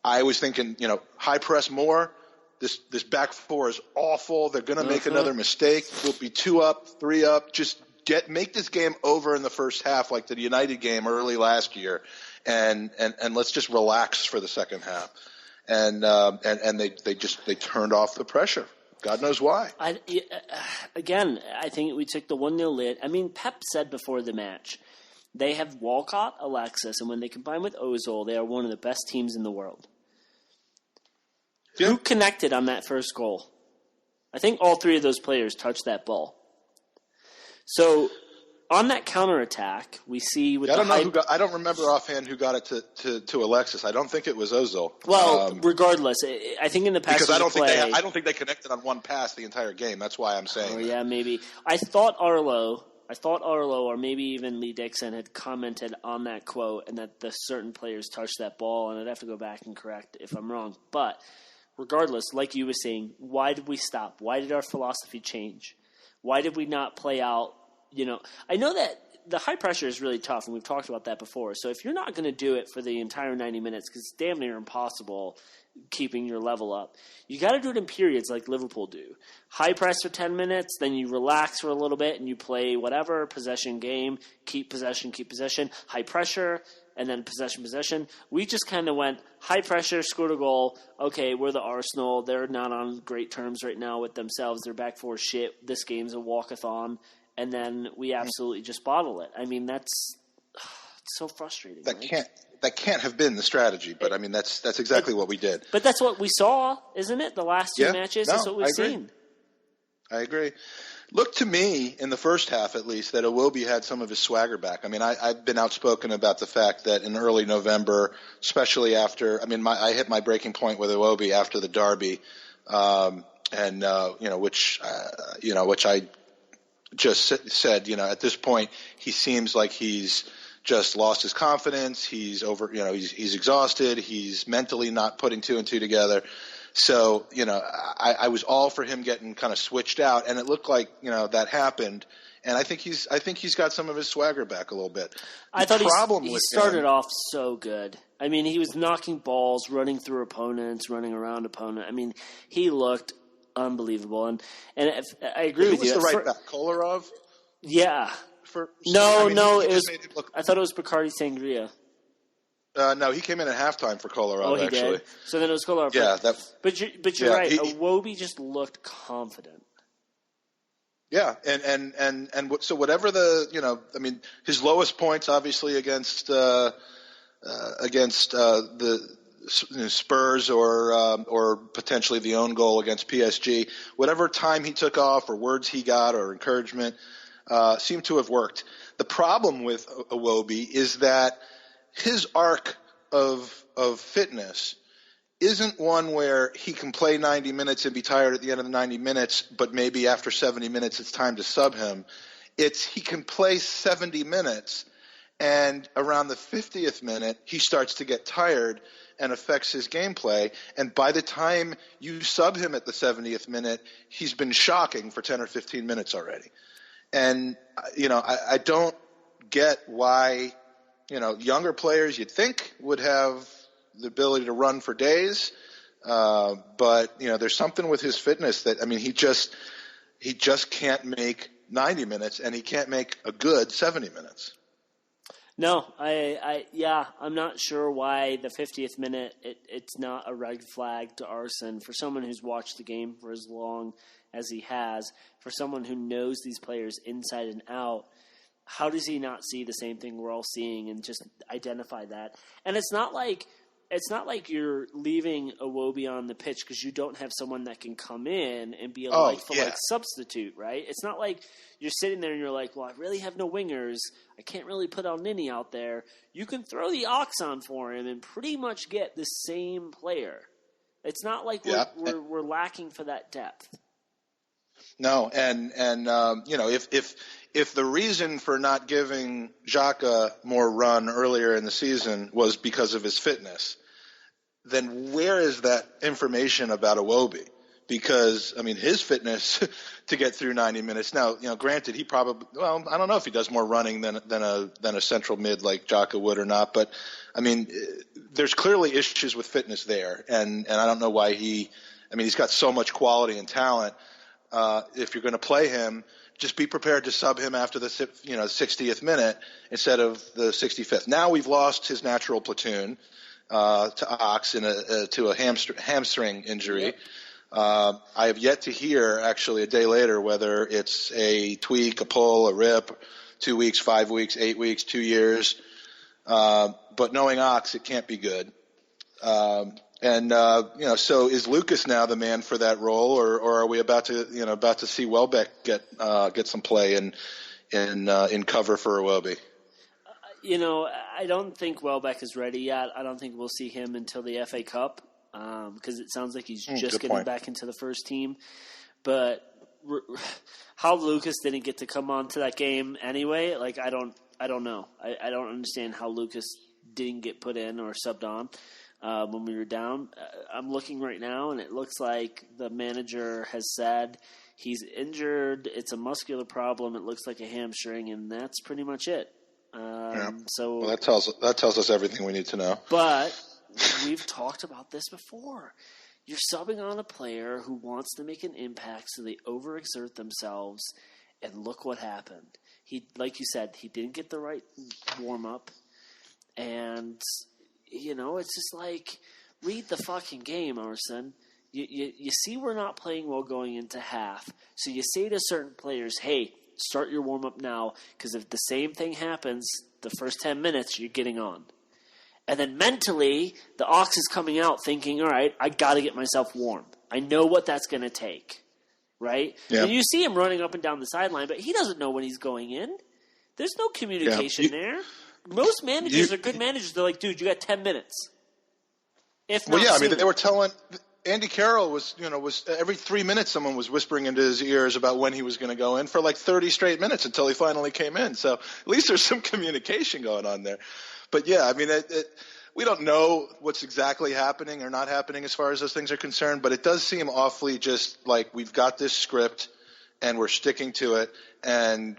I was thinking, high press more. This back four is awful. They're going to make another mistake. We'll be 2 up, 3 up. Just make this game over in the first half, like the United game early last year, and let's just relax for the second half. And they turned off the pressure. God knows why. I think we took the 1-0 lead. I mean, Pep said before the match, they have Walcott, Alexis, and when they combine with Ozil, they are one of the best teams in the world. Yeah. Who connected on that first goal? I think all 3 of those players touched that ball. So on that counterattack, we see with I don't remember offhand who got it to Alexis. I don't think it was Ozil. Well, regardless, I think in the past because I don't think they connected on one pass the entire game. That's why I'm saying. Yeah, maybe. I thought Arlo I thought Arlo or maybe even Lee Dixon had commented on that quote and that the certain players touched that ball, and I'd have to go back and correct if I'm wrong. But regardless, like you were saying, why did we stop? Why did our philosophy change? Why did we not play out? I know that the high pressure is really tough, and we've talked about that before. So if you're not going to do it for the entire 90 minutes, because it's damn near impossible keeping your level up, you got to do it in periods like Liverpool do. High press for 10 minutes, then you relax for a little bit, and you play whatever, possession game, keep possession, high pressure, and then possession. We just kind of went high pressure, scored a goal. Okay, we're the Arsenal. They're not on great terms right now with themselves. Their back four shit. This game's a walkathon. And then we absolutely just bottle it. I mean, that's so frustrating. That can't have been the strategy, but I mean, that's exactly what we did. But that's what we saw, isn't it? The last two matches, that's what we've seen. I agree. Looked to me, in the first half at least, that Iwobi had some of his swagger back. I mean, I've been outspoken about the fact that in early November, especially after, I hit my breaking point with Iwobi after the derby, which I just said, at this point, he seems like he's just lost his confidence. He's he's exhausted. He's mentally not putting two and two together. So, I was all for him getting kind of switched out, and it looked like, that happened. And I think he's got some of his swagger back a little bit. I thought he started off so good. I mean, he was knocking balls, running through opponents, running around opponent. I mean, he looked unbelievable. And I agree with you. Who was the right back? Kolarov? Yeah. I thought it was Bacardi Sangria. No, he came in at halftime for Kolarov, actually. Did? So then it was Kolarov. Yeah. But you're right. Iwobi just looked confident. Yeah, and so whatever his lowest points obviously against the Spurs or potentially the own goal against PSG, whatever time he took off or words he got or encouragement seemed to have worked. The problem with Iwobi is that his arc of fitness isn't one where he can play 90 minutes and be tired at the end of the 90 minutes, but maybe after 70 minutes it's time to sub him. It's he can play 70 minutes, and around the 50th minute he starts to get tired and affects his gameplay, and by the time you sub him at the 70th minute, he's been shocking for 10 or 15 minutes already. And, I don't get why, younger players you'd think would have the ability to run for days. But, there's something with his fitness that, he just can't make 90 minutes, and he can't make a good 70 minutes. No, I'm not sure why the 50th minute it's not a red flag to Arsene for someone who's watched the game for as long as he has, for someone who knows these players inside and out. How does he not see the same thing we're all seeing and just identify that? And it's not like you're leaving Iwobi on the pitch because you don't have someone that can come in and be a like-for-like substitute, right? It's not like you're sitting there and you're like, well, I really have no wingers. I can't really put El Nini out there. You can throw the Ox on for him and pretty much get the same player. It's not like we're lacking for that depth. No, and if the reason for not giving Xhaka more run earlier in the season was because of his fitness, then where is that information about Iwobi? Because, his fitness to get through 90 minutes. Now, granted, he probably, I don't know if he does more running than a central mid like Xhaka would or not, but, there's clearly issues with fitness there, and I don't know why he's got so much quality and talent. If you're going to play him, just be prepared to sub him after the 60th minute instead of the 65th. Now we've lost his natural platoon to Ox to a hamstring injury. Yep. I have yet to hear, actually, a day later, whether it's a tweak, a pull, a rip, 2 weeks, 5 weeks, 8 weeks, 2 years. But knowing Ox, it can't be good. So is Lucas now the man for that role, or are we about to see Welbeck get some play in cover for Iwobi? I don't think Welbeck is ready yet. I don't think we'll see him until the FA Cup because it sounds like he's just getting back into the first team. But how Lucas didn't get to come on to that game anyway. Like I don't know. I don't understand how Lucas didn't get put in or subbed on when we were down. I'm looking right now, and it looks like the manager has said he's injured. It's a muscular problem. It looks like a hamstring, and that's pretty much it. So that tells us everything we need to know. But we've talked about this before. You're subbing on a player who wants to make an impact, so they overexert themselves, and look what happened. He, like you said, he didn't get the right warm up, and it's just like, read the fucking game, Arson. You see we're not playing well going into half, so you say to certain players, hey, start your warm-up now, because if the same thing happens the first 10 minutes, you're getting on. And then mentally, the ox is coming out thinking, all right, I got to get myself warm. I know what that's going to take, right? Yeah. And you see him running up and down the sideline, but he doesn't know when he's going in. There's no communication there. Most managers are good managers. They're like, dude, you got 10 minutes. If not sooner. They were telling – Andy Carroll was every 3 minutes someone was whispering into his ears about when he was going to go in for like 30 straight minutes until he finally came in. So at least there's some communication going on there. But yeah, we don't know what's exactly happening or not happening as far as those things are concerned, but it does seem awfully just like we've got this script and we're sticking to it, and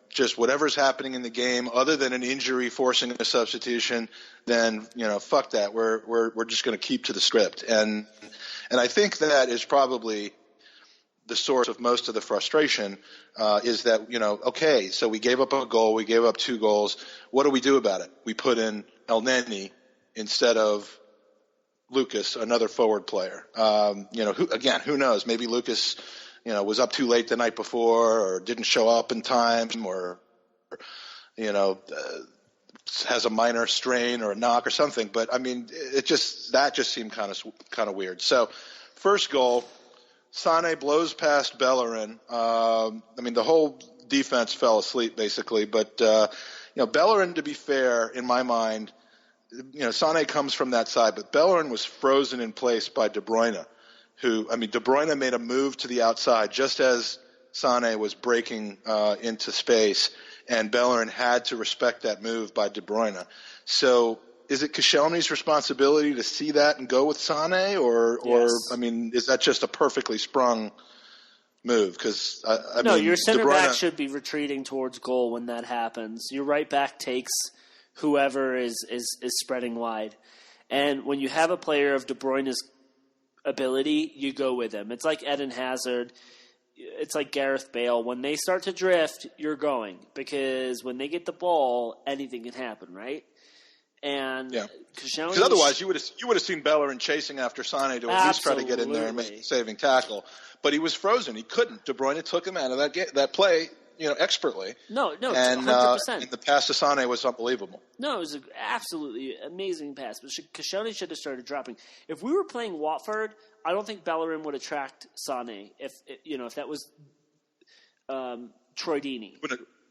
just whatever's happening in the game other than an injury forcing a substitution, then fuck that. We're just going to keep to the script. And I think that is probably the source of most of the frustration, is that, okay, so we gave up a goal, we gave up 2 goals. What do we do about it? We put in El Neni instead of Lucas, another forward player. Who knows? Maybe Lucas, was up too late the night before, or didn't show up in time, or, has a minor strain or a knock or something. But that just seemed kind of weird. So first goal, Sané blows past Bellerin. The whole defense fell asleep basically, but Bellerin, to be fair, in my mind, Sané comes from that side, but Bellerin was frozen in place by De Bruyne, De Bruyne made a move to the outside just as Sané was breaking into space, and Bellerin had to respect that move by De Bruyne. So is it Koscielny's responsibility to see that and go with Sané, or is that just a perfectly sprung move? Because your center back should be retreating towards goal when that happens. Your right back takes whoever is spreading wide, and when you have a player of De Bruyne's ability, you go with him. It's like Eden Hazard. It's like Gareth Bale. When they start to drift, you're going, because when they get the ball, anything can happen, right? And because otherwise you would have seen Bellerin chasing after Sané to at least try to get in there and make a saving tackle. But he was frozen. He couldn't. De Bruyne took him out of that play, expertly. No, and 100%. And the pass to Sané was unbelievable. No, it was an absolutely amazing pass. But Koscielny should have started dropping. If we were playing Watford, I don't think Bellerin would have tracked Sané if that was Troy Deeney.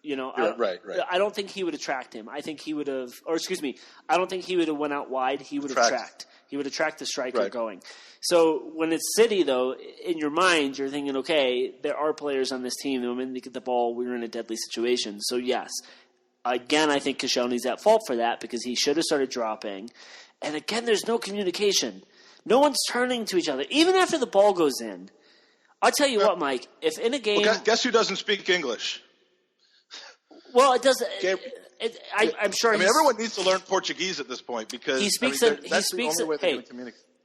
Right. I don't think he would have tracked him. I think he would have, I don't think he would have went out wide. He would have tracked. He would have tracked the striker going. So when it's City, though, in your mind, you're thinking, okay, there are players on this team that when they get the ball, we're in a deadly situation. So, yes, again, I think Koscielny's at fault for that because he should have started dropping. And, again, there's no communication. No one's turning to each other, even after the ball goes in. I'll tell you what, Mike, if in a game... Well, guess who doesn't speak English? Well, it doesn't... I'm sure everyone needs to learn Portuguese at this point because he speaks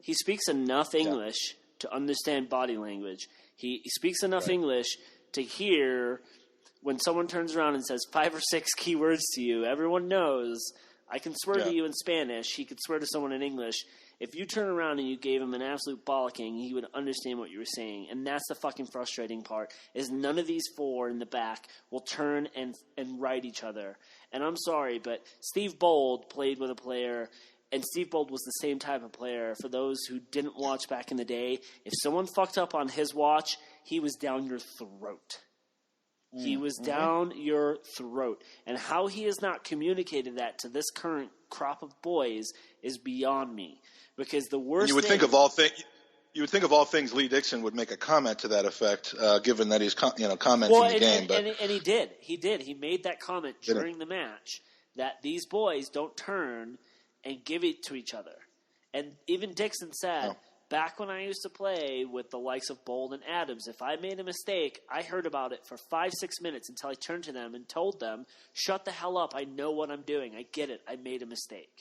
he speaks enough English to understand body language. He speaks enough English to hear when someone turns around and says 5 or 6 key words to you. Everyone knows. I can swear to you in Spanish. He could swear to someone in English. If you turn around and you gave him an absolute bollocking, he would understand what you were saying. And that's the fucking frustrating part, is none of these 4 in the back will turn and right each other. And I'm sorry, but Steve Bold played with a player, and Steve Bold was the same type of player. For those who didn't watch back in the day, if someone fucked up on his watch, he was down your throat. He was down your throat. And how he has not communicated that to this current crop of boys is beyond me. Because the worst you would thing... think of all things... you would think of all things Lee Dixon would make a comment to that effect, given that he's commenting the game. And he did. He made that comment during the match that these boys don't turn and give it to each other. And even Dixon said, back when I used to play with the likes of Bold and Adams, if I made a mistake, I heard about it for 5-6 minutes until I turned to them and told them, shut the hell up. I know what I'm doing. I get it. I made a mistake.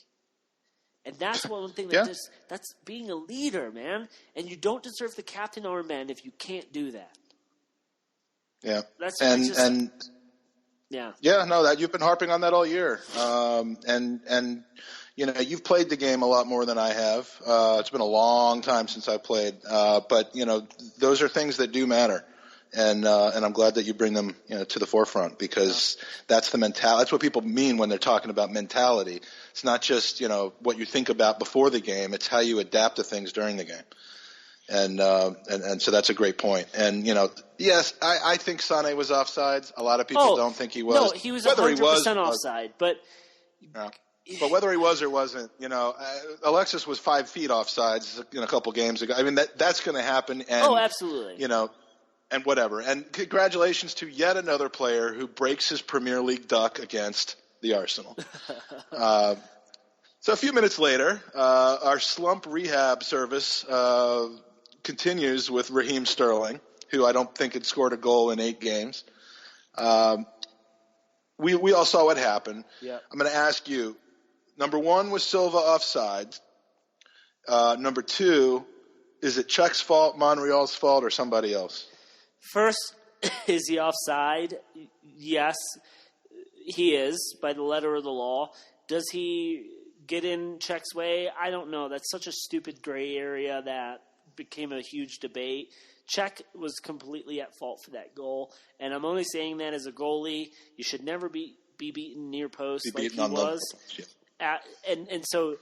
And that's one thing that's being a leader, man. And you don't deserve the captain armband if you can't do that. Yeah. Yeah. Yeah, no, that you've been harping on that all year. And you've played the game a lot more than I have. It's been a long time since I played. But those are things that do matter. And I'm glad that you bring them, to the forefront, because that's the mentality. That's what people mean when they're talking about mentality. It's not just, what you think about before the game. It's how you adapt to things during the game. And so that's a great point. And, yes, I think Sané was offsides. A lot of people don't think he was. No, he was 100% offside. But whether he was or wasn't, Alexis was 5 feet offsides a couple games ago. I mean, that's going to happen. And, absolutely. And whatever. And congratulations to yet another player who breaks his Premier League duck against the Arsenal. So a few minutes later, our slump rehab service continues with Raheem Sterling, who I don't think had scored a goal in 8 games. We all saw what happened. Yeah. I'm going to ask you, number 1, was Silva offside? Number 2, is it Czech's fault, Monreal's fault, or somebody else? First, is he offside? Yes, he is, by the letter of the law. Does he get in Czech's way? I don't know. That's such a stupid gray area that became a huge debate. Czech was completely at fault for that goal, and I'm only saying that as a goalie. You should never be beaten near post like he was. And so,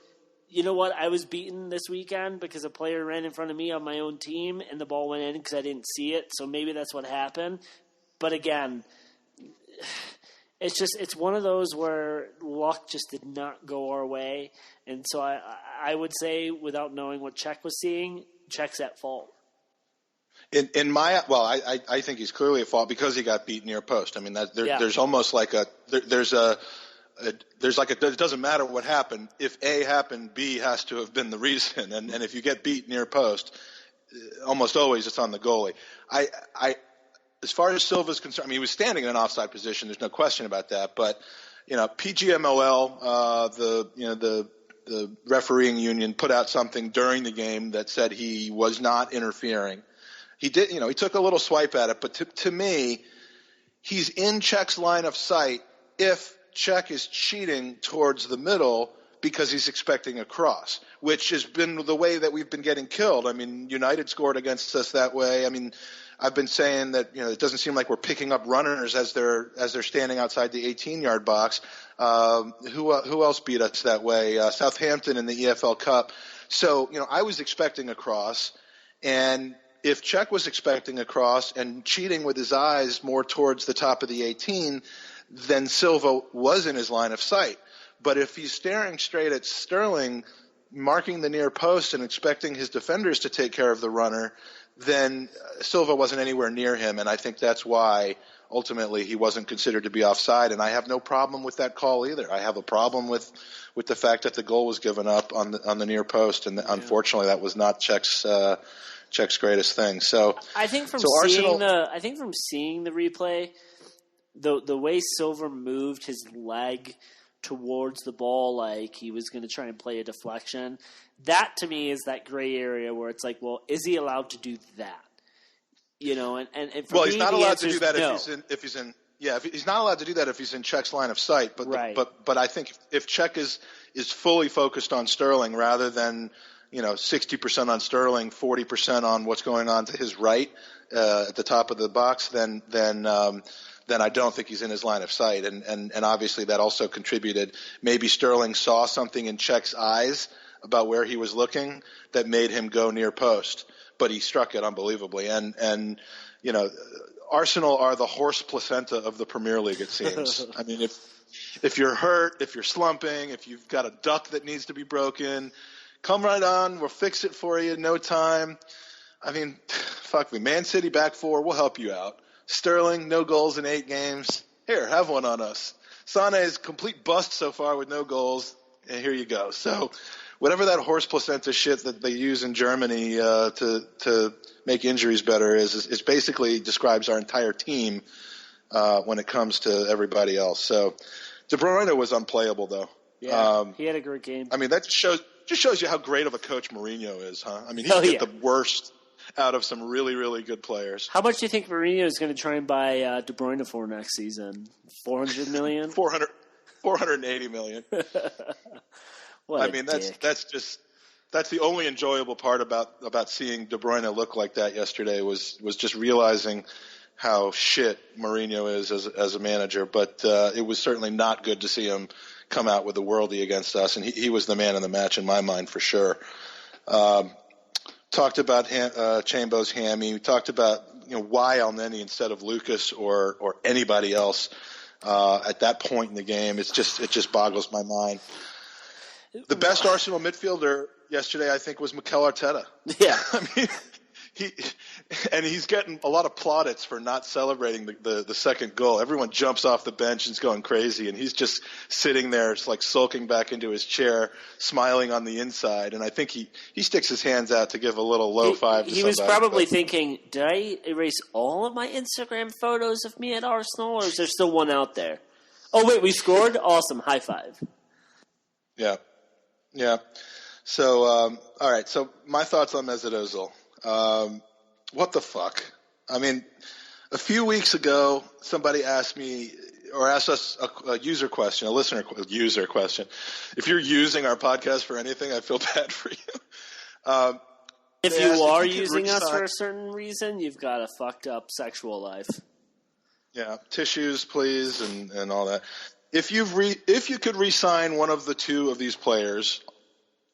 you know what? I was beaten this weekend because a player ran in front of me on my own team, and the ball went in because I didn't see it. So maybe that's what happened. But again, it's one of those where luck just did not go our way. And so I would say, without knowing what Czech was seeing, Czech's at fault. I think he's clearly at fault because he got beat near post. I mean, there's almost like it doesn't matter what happened. If A happened, B has to have been the reason. And if you get beat near post, almost always it's on the goalie. As far as Silva's concerned, I mean, he was standing in an offside position. There's no question about that. But, PGMOL, the refereeing union put out something during the game that said he was not interfering. He did, he took a little swipe at it. But to me, he's in Czech's line of sight if Czech is cheating towards the middle because he's expecting a cross, which has been the way that we've been getting killed. I mean, United scored against us that way. I mean, I've been saying that, it doesn't seem like we're picking up runners as they're standing outside the 18-yard box. Who else beat us that way? Southampton in the EFL Cup. So, I was expecting a cross, and if Czech was expecting a cross and cheating with his eyes more towards the top of the 18, then Silva was in his line of sight. But if he's staring straight at Sterling, marking the near post and expecting his defenders to take care of the runner, then Silva wasn't anywhere near him, and I think that's why ultimately he wasn't considered to be offside. And I have no problem with that call either. I have a problem with the fact that the goal was given up on the near post, and unfortunately that was not Czech's greatest thing. So I think from seeing the replay, the way Silva moved his leg towards the ball like he was going to try and play a deflection, that to me is that gray area where it's like, well, is he allowed to do that? And for he's not allowed to do that he's not allowed to do that if he's in Czech's line of sight. But right. But I think if Czech is fully focused on Sterling rather than 60% on Sterling, 40% on what's going on to his right at the top of the box, then I don't think he's in his line of sight. And obviously that also contributed. Maybe Sterling saw something in Czech's eyes about where he was looking that made him go near post, but he struck it unbelievably. And Arsenal are the horse placenta of the Premier League, it seems. I mean, if you're hurt, if you're slumping, if you've got a duck that needs to be broken, come right on. We'll fix it for you in no time. I mean, fuck me. Man City back 4. We'll help you out. Sterling, no goals in 8 games. Here, have one on us. Sane is complete bust so far with no goals, and here you go. So whatever that horse placenta shit that they use in Germany to make injuries better is basically describes our entire team when it comes to everybody else. So De Bruyne was unplayable, though. Yeah, he had a great game. I mean, that just shows you how great of a coach Mourinho is, huh? I mean, he can get the worst out of some really, really good players. How much do you think Mourinho is going to try and buy De Bruyne for next season? $400 million? 480 million. I mean, that's the only enjoyable part about seeing De Bruyne look like that yesterday was just realizing how shit Mourinho is as a manager. But it was certainly not good to see him come out with a worldie against us, and he was the man of the match in my mind for sure. Talked about Chambo's hammy. We talked about why Elneny instead of Lucas or anybody else at that point in the game. It just boggles my mind. The best Arsenal midfielder yesterday, I think, was Mikel Arteta. Yeah, I mean, he's getting a lot of plaudits for not celebrating the second goal. Everyone jumps off the bench and is going crazy, and he's just sitting there, like sulking back into his chair, smiling on the inside. And I think he sticks his hands out to give a little low five to somebody. He was probably thinking, did I erase all of my Instagram photos of me at Arsenal, or is there still one out there? Oh, wait, we scored? Awesome. High five. Yeah. Yeah. So, all right. So my thoughts on Mesut Ozil. What the fuck? I mean, a few weeks ago, somebody asked me or asked us a user question. If you're using our podcast for anything, I feel bad for you. If you are using us for a certain reason, you've got a fucked up sexual life. Yeah, tissues, please, and all that. If you could re-sign one of the two of these players,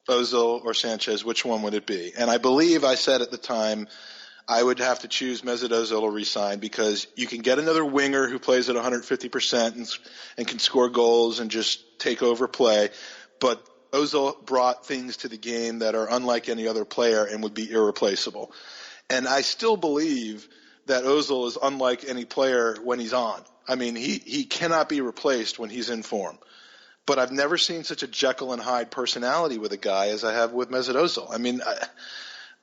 Ozil or Sanchez, which one would it be? And I believe I said at the time I would have to choose Mesut Ozil to re-sign because you can get another winger who plays at 150% and can score goals and just take over play. But Ozil brought things to the game that are unlike any other player and would be irreplaceable. And I still believe that Ozil is unlike any player when he's on. I mean, he cannot be replaced when he's in form. But I've never seen such a Jekyll and Hyde personality with a guy as I have with Mesut Ozil. I mean,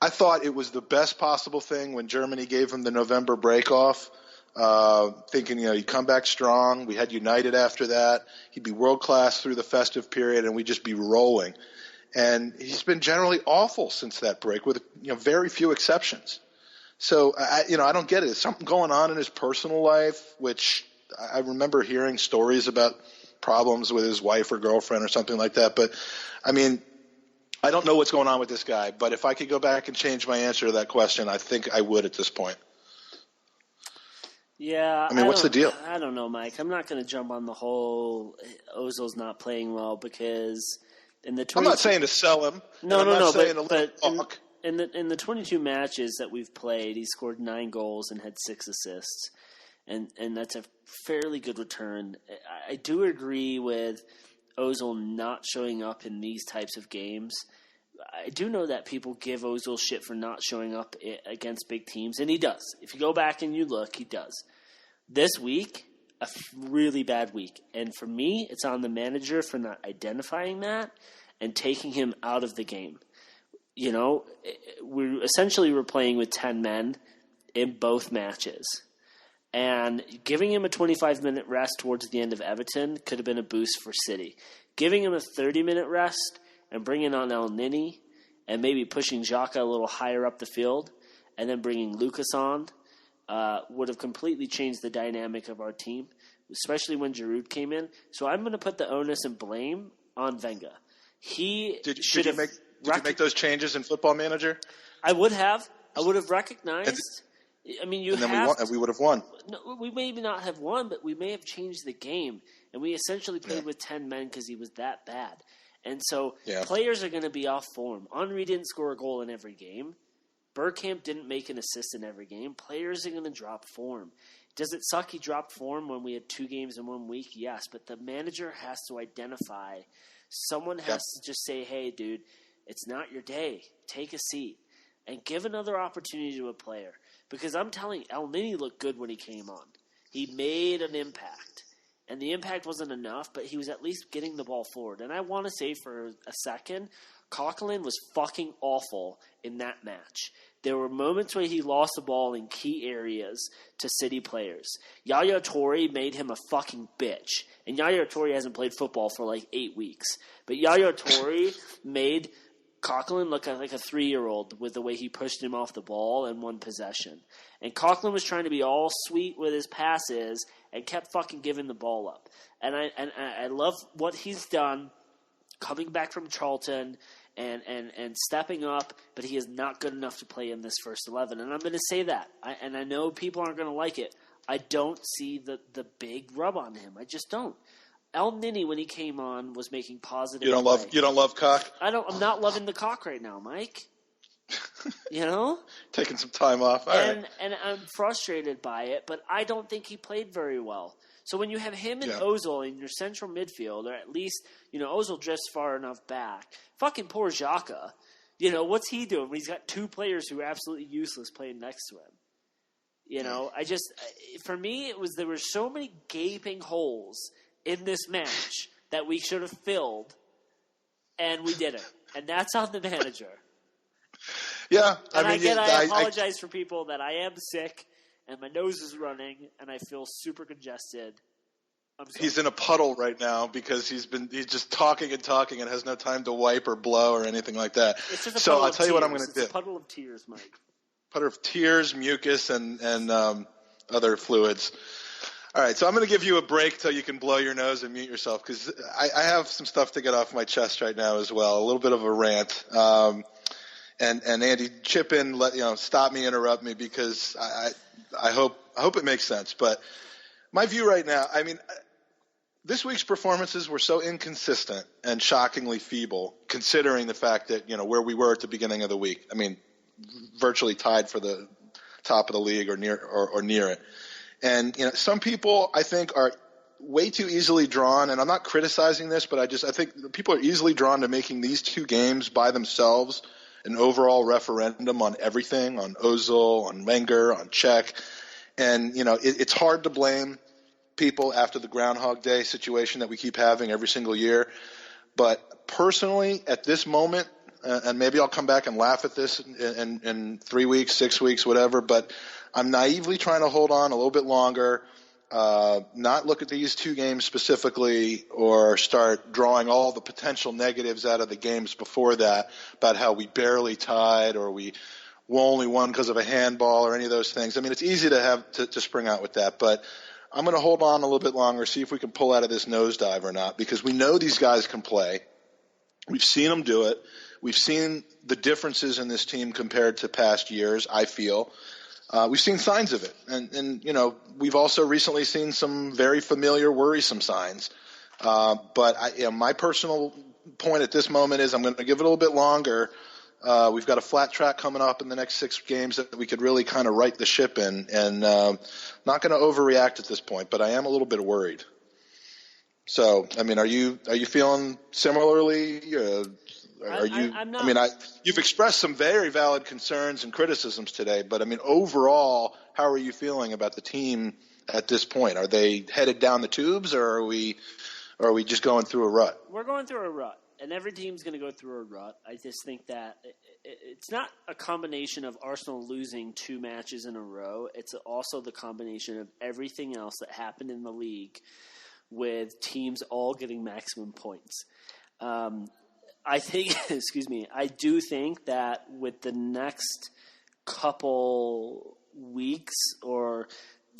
I thought it was the best possible thing when Germany gave him the November break off, thinking, he'd come back strong. We had United after that. He'd be world-class through the festive period, and we'd just be rolling. And he's been generally awful since that break with very few exceptions. So, I don't get it. There's something going on in his personal life, which I remember hearing stories about problems with his wife or girlfriend or something like that. But, I mean, I don't know what's going on with this guy. But if I could go back and change my answer to that question, I think I would at this point. Yeah. I mean, what's the deal? I don't know, Mike. I'm not going to jump on the whole Ozil's not playing well because in the I'm not saying to sell him. No. But talk. In the 22 matches that we've played, he scored 9 goals and had 6 assists. And that's a fairly good return. I do agree with Ozil not showing up in these types of games. I do know that people give Ozil shit for not showing up against big teams, and he does. If you go back and you look, he does. This week, a really bad week. And for me, it's on the manager for not identifying that and taking him out of the game. We're playing with 10 men in both matches. And giving him a 25-minute rest towards the end of Everton could have been a boost for City. Giving him a 30-minute rest and bringing on Elneny and maybe pushing Xhaka a little higher up the field and then bringing Lucas on would have completely changed the dynamic of our team, especially when Giroud came in. So I'm going to put the onus and blame on Wenger. Did you make those changes in Football Manager? I would have. I would have recognized. I mean, we would have won. No, we maybe not have won, but we may have changed the game. And we essentially played with 10 men because he was that bad. And so players are going to be off form. Henry didn't score a goal in every game. Bergkamp didn't make an assist in every game. Players are going to drop form. Does it suck he dropped form when we had 2 games in 1 week? Yes, but the manager has to identify. Someone has to just say, hey, dude, It's not your day. Take a seat and give another opportunity to a player. Because I'm telling you, El Nini looked good when he came on. He made an impact. And the impact wasn't enough, but he was at least getting the ball forward. And I want to say for a second, Coquelin was fucking awful in that match. There were moments where he lost the ball in key areas to City players. Yaya Toure made him a fucking bitch. And Yaya Toure hasn't played football for like 8 weeks. But Yaya Toure made Coquelin looked like a 3-year-old with the way he pushed him off the ball in one possession. And Coquelin was trying to be all sweet with his passes and kept fucking giving the ball up. And I love what he's done coming back from Charlton and stepping up, but he is not good enough to play in this first 11. And I'm going to say that. I know people aren't going to like it. I don't see the big rub on him. I just don't. El Nini, when he came on, was making positive. You don't love Cock? I'm not loving the Cock right now, Mike. You know, taking some time off. All right. And I'm frustrated by it, but I don't think he played very well. So when you have him and Ozil in your central midfield, or at least Ozil drifts far enough back, fucking poor Xhaka. What's he doing when he's got two players who are absolutely useless playing next to him? For me, there were so many gaping holes in this match that we should have filled, and we didn't. And that's on the manager. Yeah. I apologize for people that I am sick, and my nose is running, and I feel super congested. He's in a puddle right now because he's just talking and talking and has no time to wipe or blow or anything like that. It's just so I'll tell you what I'm going to do. It's a puddle of tears, Mike. Puddle of tears, mucus, and other fluids. All right, so I'm going to give you a break till you can blow your nose and mute yourself because I have some stuff to get off my chest right now as well. A little bit of a rant. And Andy, chip in, stop me, interrupt me because I hope it makes sense. But my view right now, this week's performances were so inconsistent and shockingly feeble, considering the fact that where we were at the beginning of the week. Virtually tied for the top of the league or near it. And some people I think are way too easily drawn, and I'm not criticizing this, but I think people are easily drawn to making these two games by themselves an overall referendum on everything, on Ozil, on Wenger, on Czech. And, it's hard to blame people after the Groundhog Day situation that we keep having every single year. But personally, at this moment, and maybe I'll come back and laugh at this in 3 weeks, 6 weeks, whatever, but I'm naively trying to hold on a little bit longer, not look at these two games specifically or start drawing all the potential negatives out of the games before that about how we barely tied or we only won because of a handball or any of those things. It's easy to have to spring out with that, but I'm going to hold on a little bit longer, see if we can pull out of this nosedive or not, because we know these guys can play. We've seen them do it. We've seen the differences in this team compared to past years, I feel. We've seen signs of it. And we've also recently seen some very familiar, worrisome signs. But my personal point at this moment is I'm going to give it a little bit longer. We've got a flat track coming up in the next 6 games that we could really kind of right the ship in. And not going to overreact at this point, but I am a little bit worried. So, are you feeling similarly? I'm not. You've expressed some very valid concerns and criticisms today, but overall, how are you feeling about the team at this point? Are they headed down the tubes, or are we just going through a rut? We're going through a rut, and every team's going to go through a rut. I just think that it's not a combination of Arsenal losing 2 matches in a row. It's also the combination of everything else that happened in the league with teams all getting maximum points. I think, I do think that with the next couple weeks or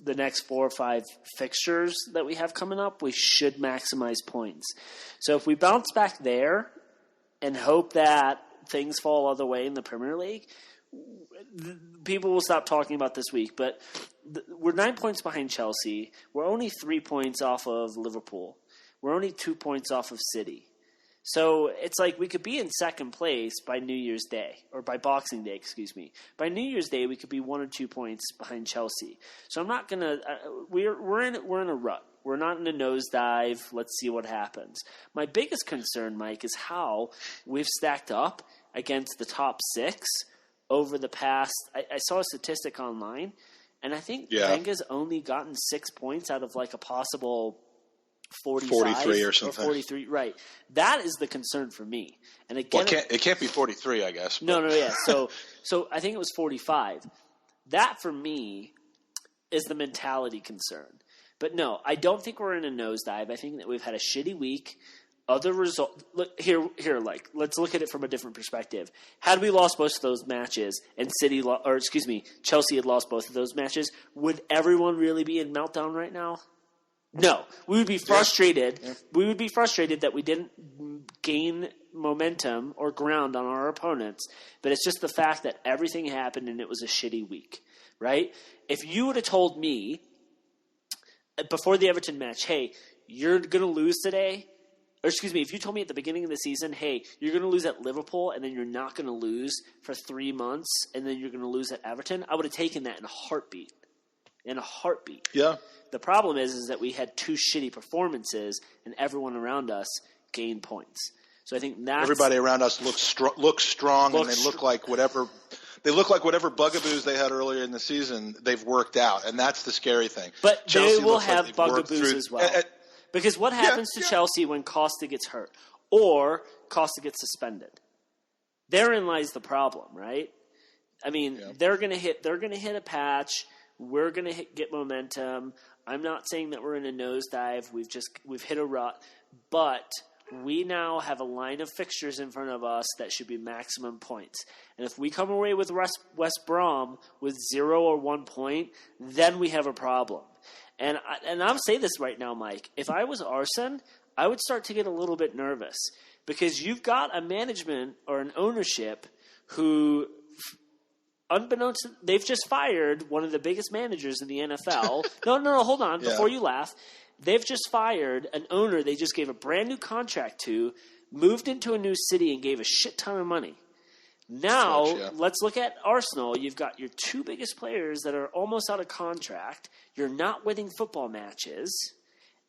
the next 4 or 5 fixtures that we have coming up, we should maximize points. So if we bounce back there and hope that things fall other way in the Premier League, people will stop talking about this week. But we're 9 points behind Chelsea. We're only 3 points off of Liverpool. We're only 2 points off of City. So it's like we could be in second place by New Year's Day, or by Boxing Day, By New Year's Day, we could be 1 or 2 points behind Chelsea. So I'm not gonna. We're in a rut. We're not in a nosedive. Let's see what happens. My biggest concern, Mike, is how we've stacked up against the top 6 over the past. I saw a statistic online, and I think Wenga's only gotten 6 points out of like a possible 43 or something. 43, right. That is the concern for me. And again, it can't be 43, I guess. No, yeah. So I think it was 45. That for me is the mentality concern. But no, I don't think we're in a nosedive. I think that we've had a shitty week. Other result. Look here. Like, let's look at it from a different perspective. Had we lost both of those matches, and Chelsea had lost both of those matches, would everyone really be in meltdown right now? No, we would be frustrated. Yeah. We would be frustrated that we didn't gain momentum or ground on our opponents. But it's just the fact that everything happened and it was a shitty week, right? If you would have told me before the Everton match, hey, you're going to lose today, if you told me at the beginning of the season, hey, you're going to lose at Liverpool and then you're not going to lose for 3 months and then you're going to lose at Everton, I would have taken that in a heartbeat. Yeah. The problem is that we had 2 shitty performances and everyone around us gained points. So I think that's everybody around us looks strong, and they look like whatever bugaboos they had earlier in the season, they've worked out, and that's the scary thing. But Chelsea they will have bugaboos as well. Because what happens to Chelsea when Costa gets hurt or Costa gets suspended? Therein lies the problem, right? I mean, they're going to hit a patch. We're going to get momentum. I'm not saying that we're in a nosedive. We've hit a rut, but we now have a line of fixtures in front of us that should be maximum points. And if we come away with West Brom with 0 or 1 point, then we have a problem. And I'll say this right now, Mike. If I was Arsene, I would start to get a little bit nervous because you've got a management or an ownership who, unbeknownst to, they've just fired one of the biggest managers in the NFL. No, hold on. Before you laugh, they've just fired an owner they just gave a brand new contract to, moved into a new city and gave a shit ton of money. Now, let's look at Arsenal. You've got your 2 biggest players that are almost out of contract. You're not winning football matches,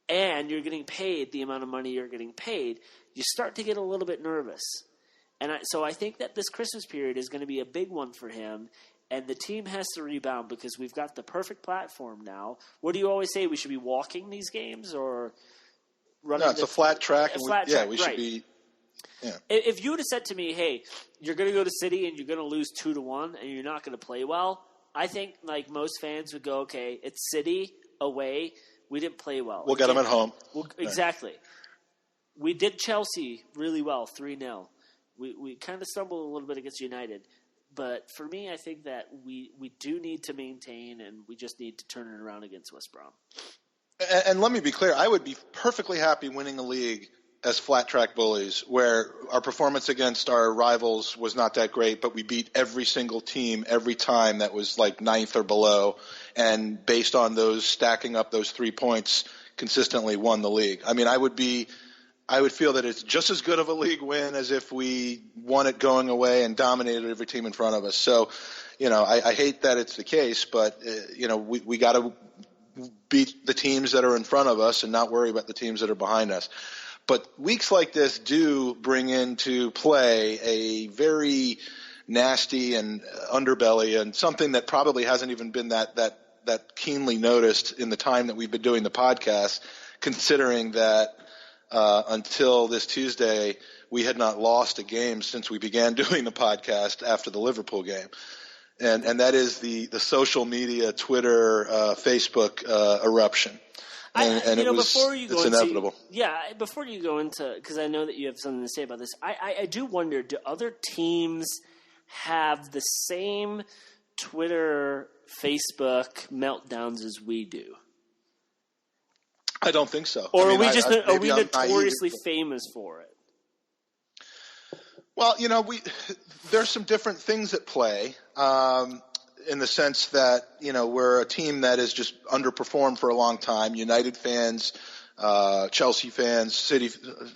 and you're getting paid the amount of money you're getting paid. You start to get a little bit nervous. And so I think that this Christmas period is going to be a big one for him, and the team has to rebound because we've got the perfect platform now. What do you always say? We should be walking these games or running? No, it's a flat track. We should be. Yeah. If you would have said to me, hey, you're going to go to City and you're going to lose 2-1 and you're not going to play well, I think like most fans would go, okay, it's City away. We didn't play well. We'll get them at home. Exactly. We did Chelsea really well, 3-0. We kind of stumbled a little bit against United. But for me, I think that we do need to maintain and we just need to turn it around against West Brom. And let me be clear, I would be perfectly happy winning a league as flat track bullies, where our performance against our rivals was not that great, but we beat every single team every time that was like 9th or below, and based on those stacking up those 3 points, consistently won the league. I mean, I would feel that it's just as good of a league win as if we won it going away and dominated every team in front of us. So, I hate that it's the case, but we got to beat the teams that are in front of us and not worry about the teams that are behind us. But weeks like this do bring into play a very nasty and underbelly, and something that probably hasn't even been that keenly noticed in the time that we've been doing the podcast, considering that until this Tuesday we had not lost a game since we began doing the podcast after the Liverpool game. And that is the social media, Twitter, Facebook eruption. It's inevitable. Before you go into, because I know that you have something to say about this, I do wonder, do other teams have the same Twitter, Facebook meltdowns as we do? I don't think so. Or are we notoriously famous for it? Well, there's some different things at play. In the sense that, we're a team that has just underperformed for a long time. United fans, Chelsea fans, City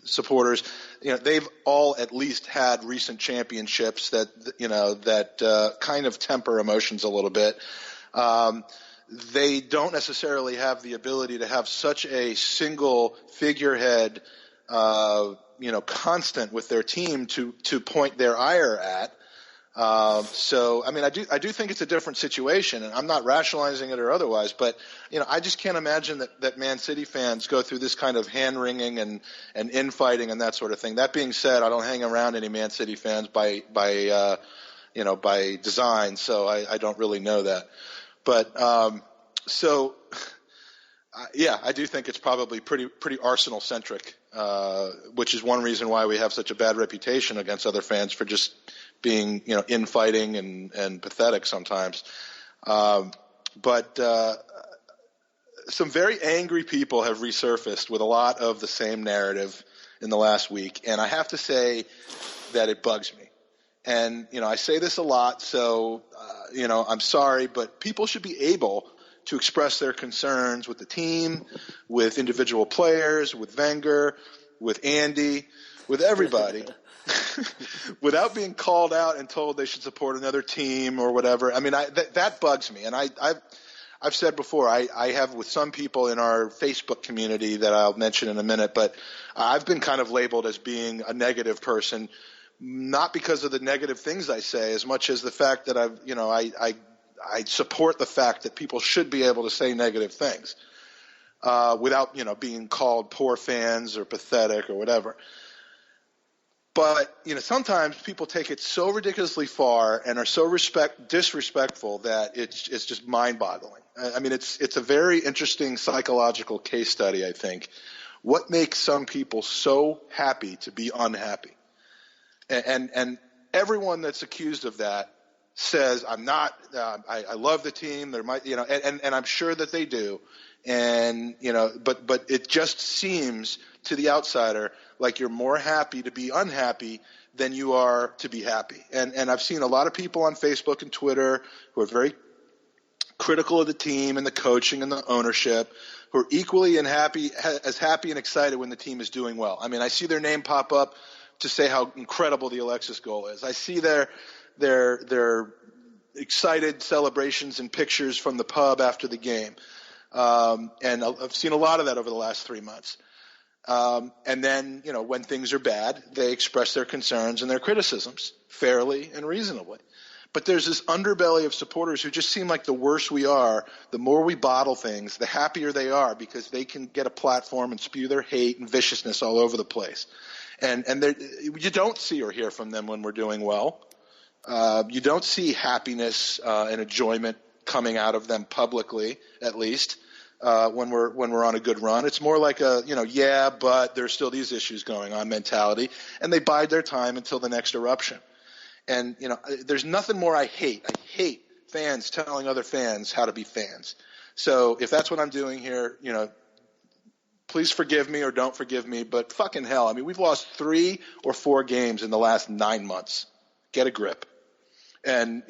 supporters, they've all at least had recent championships that kind of temper emotions a little bit. they don't necessarily have the ability to have such a single figurehead, constant with their team to point their ire at. So, I mean, I do think it's a different situation, and I'm not rationalizing it or otherwise, but, I just can't imagine that Man City fans go through this kind of hand-wringing and infighting and that sort of thing. That being said, I don't hang around any Man City fans by design, so I don't really know that. But, I do think it's probably pretty Arsenal-centric, which is one reason why we have such a bad reputation against other fans for just being, infighting and pathetic sometimes. But some very angry people have resurfaced with a lot of the same narrative in the last week, and I have to say that it bugs me. And, I say this a lot, so, I'm sorry, but people should be able to express their concerns with the team, with individual players, with Wenger, with Andy, with everybody, without being called out and told they should support another team or whatever. I mean, that bugs me. And I've said before, I have with some people in our Facebook community that I'll mention in a minute, but I've been kind of labeled as being a negative person, not because of the negative things I say, as much as the fact that I support the fact that people should be able to say negative things without, being called poor fans or pathetic or whatever. But, sometimes people take it so ridiculously far and are so disrespectful that it's just mind-boggling. I mean, it's a very interesting psychological case study, I think. What makes some people so happy to be unhappy? And everyone that's accused of that says, I'm not, I love the team. There might, and I'm sure that they do. And, but it just seems to the outsider like you're more happy to be unhappy than you are to be happy. And I've seen a lot of people on Facebook and Twitter who are very critical of the team and the coaching and the ownership, who are equally as happy and excited when the team is doing well. I mean, I see their name pop up to say how incredible the Alexis goal is. I see their excited celebrations and pictures from the pub after the game. And I've seen a lot of that over the last 3 months. And then, when things are bad, they express their concerns and their criticisms fairly and reasonably. But there's this underbelly of supporters who just seem like the worse we are, the more we bottle things, the happier they are because they can get a platform and spew their hate and viciousness all over the place. And you don't see or hear from them when we're doing well. You don't see happiness and enjoyment coming out of them publicly, at least, when we're on a good run. It's more like but there's still these issues going on mentality, and they bide their time until the next eruption. And, there's nothing more I hate. I hate fans telling other fans how to be fans. So if that's what I'm doing here, please forgive me or don't forgive me, but fucking hell. I mean, we've lost 3 or 4 games in the last 9 months. Get a grip. And,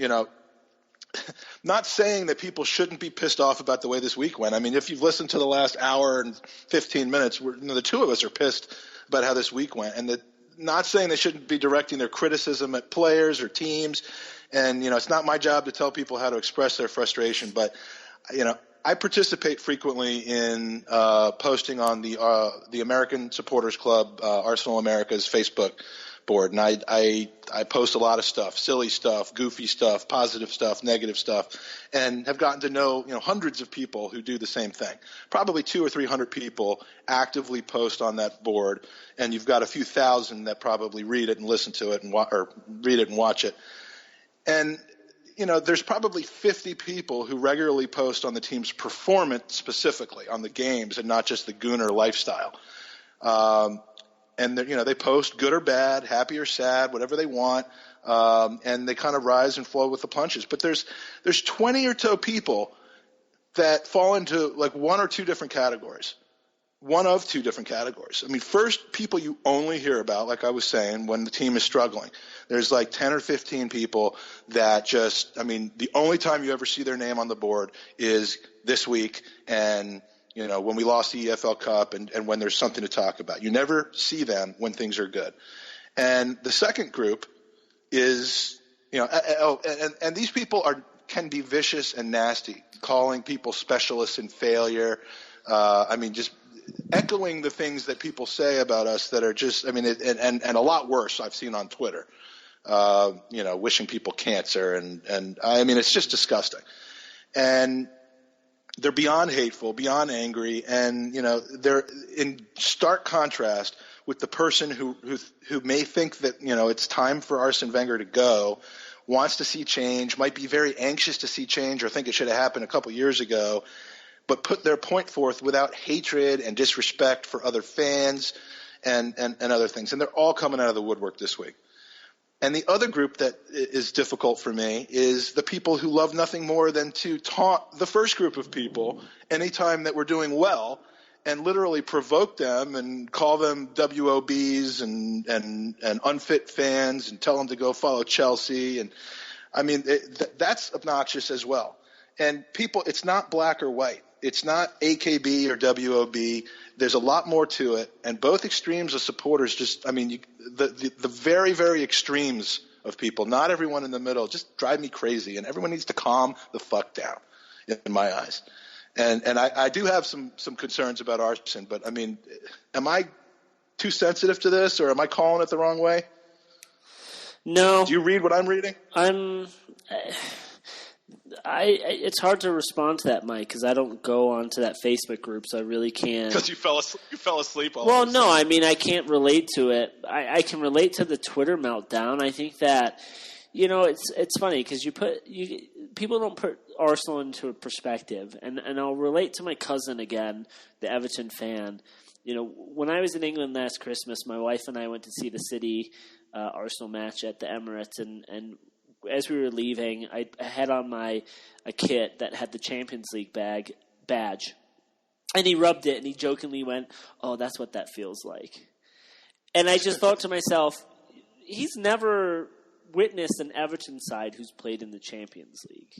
not saying that people shouldn't be pissed off about the way this week went. I mean, if you've listened to the last hour and 15 minutes, the two of us are pissed about how this week went. And not saying they shouldn't be directing their criticism at players or teams. And, it's not my job to tell people how to express their frustration. But, I participate frequently in posting on the American Supporters Club, Arsenal America's Facebook board, and I post a lot of stuff, silly stuff, goofy stuff, positive stuff, negative stuff, and have gotten to know hundreds of people who do the same thing. Probably 200 or 300 people actively post on that board, and you've got a few thousand that probably read it and listen to it or read it and watch it. And there's probably 50 people who regularly post on the team's performance specifically, on the games, and not just the Gooner lifestyle. And they post good or bad, happy or sad, whatever they want, and they kind of rise and flow with the punches. But there's 20 or so people that fall into like one of two different categories. I mean, first, people you only hear about, like I was saying, when the team is struggling. There's like 10 or 15 people that the only time you ever see their name on the board is this week and when we lost the EFL Cup and when there's something to talk about. You never see them when things are good. And the second group is, and these people can be vicious and nasty, calling people specialists in failure. Just echoing the things that people say about us that are just, and a lot worse I've seen on Twitter. Wishing people cancer and it's just disgusting. And they're beyond hateful, beyond angry, and they're in stark contrast with the person who may think that it's time for Arsene Wenger to go, wants to see change, might be very anxious to see change, or think it should have happened a couple years ago, but put their point forth without hatred and disrespect for other fans and other things. And they're all coming out of the woodwork this week. And the other group that is difficult for me is the people who love nothing more than to taunt the first group of people anytime that we're doing well, and literally provoke them and call them WOBs and unfit fans and tell them to go follow Chelsea. And that's obnoxious as well. And people, it's not black or white. It's not AKB or WOB. There's a lot more to it. And both extremes of supporters the very, very extremes of people, not everyone in the middle, just drive me crazy. And everyone needs to calm the fuck down, in my eyes. And I do have some concerns about Arsene, but am I too sensitive to this, or am I calling it the wrong way? No. Do you read what I'm reading? It's hard to respond to that, Mike, because I don't go onto that Facebook group, so I really can't. Because you fell asleep. Well, no, I can't relate to it. I can relate to the Twitter meltdown. I think that it's funny because people don't put Arsenal into a perspective, and I'll relate to my cousin again, the Everton fan. When I was in England last Christmas, my wife and I went to see the City Arsenal match at the Emirates, and as we were leaving, I had on a kit that had the Champions League badge, and he rubbed it, and he jokingly went, "Oh, that's what that feels like." And I just thought to myself, he's never witnessed an Everton side who's played in the Champions League.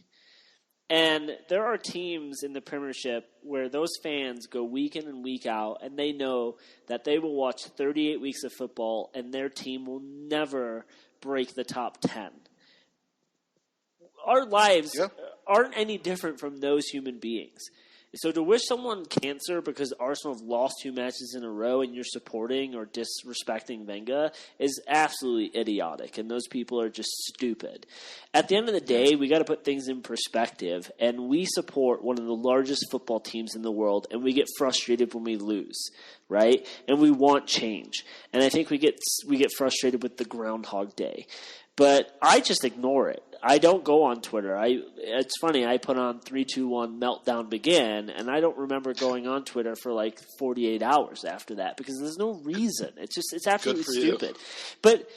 And there are teams in the Premiership where those fans go week in and week out, and they know that they will watch 38 weeks of football, and their team will never break the top 10. Our lives aren't any different from those human beings. So to wish someone cancer because Arsenal have lost 2 matches in a row and you're supporting or disrespecting Wenger is absolutely idiotic, and those people are just stupid. At the end of the day, we got to put things in perspective, and we support one of the largest football teams in the world, and we get frustrated when we lose, right? And we want change. And I think we get frustrated with the Groundhog Day. But I just ignore it. I don't go on Twitter. It's funny, I put on 3-2-1 meltdown begin, and I don't remember going on Twitter for like 48 hours after that because there's no reason. It's absolutely stupid. But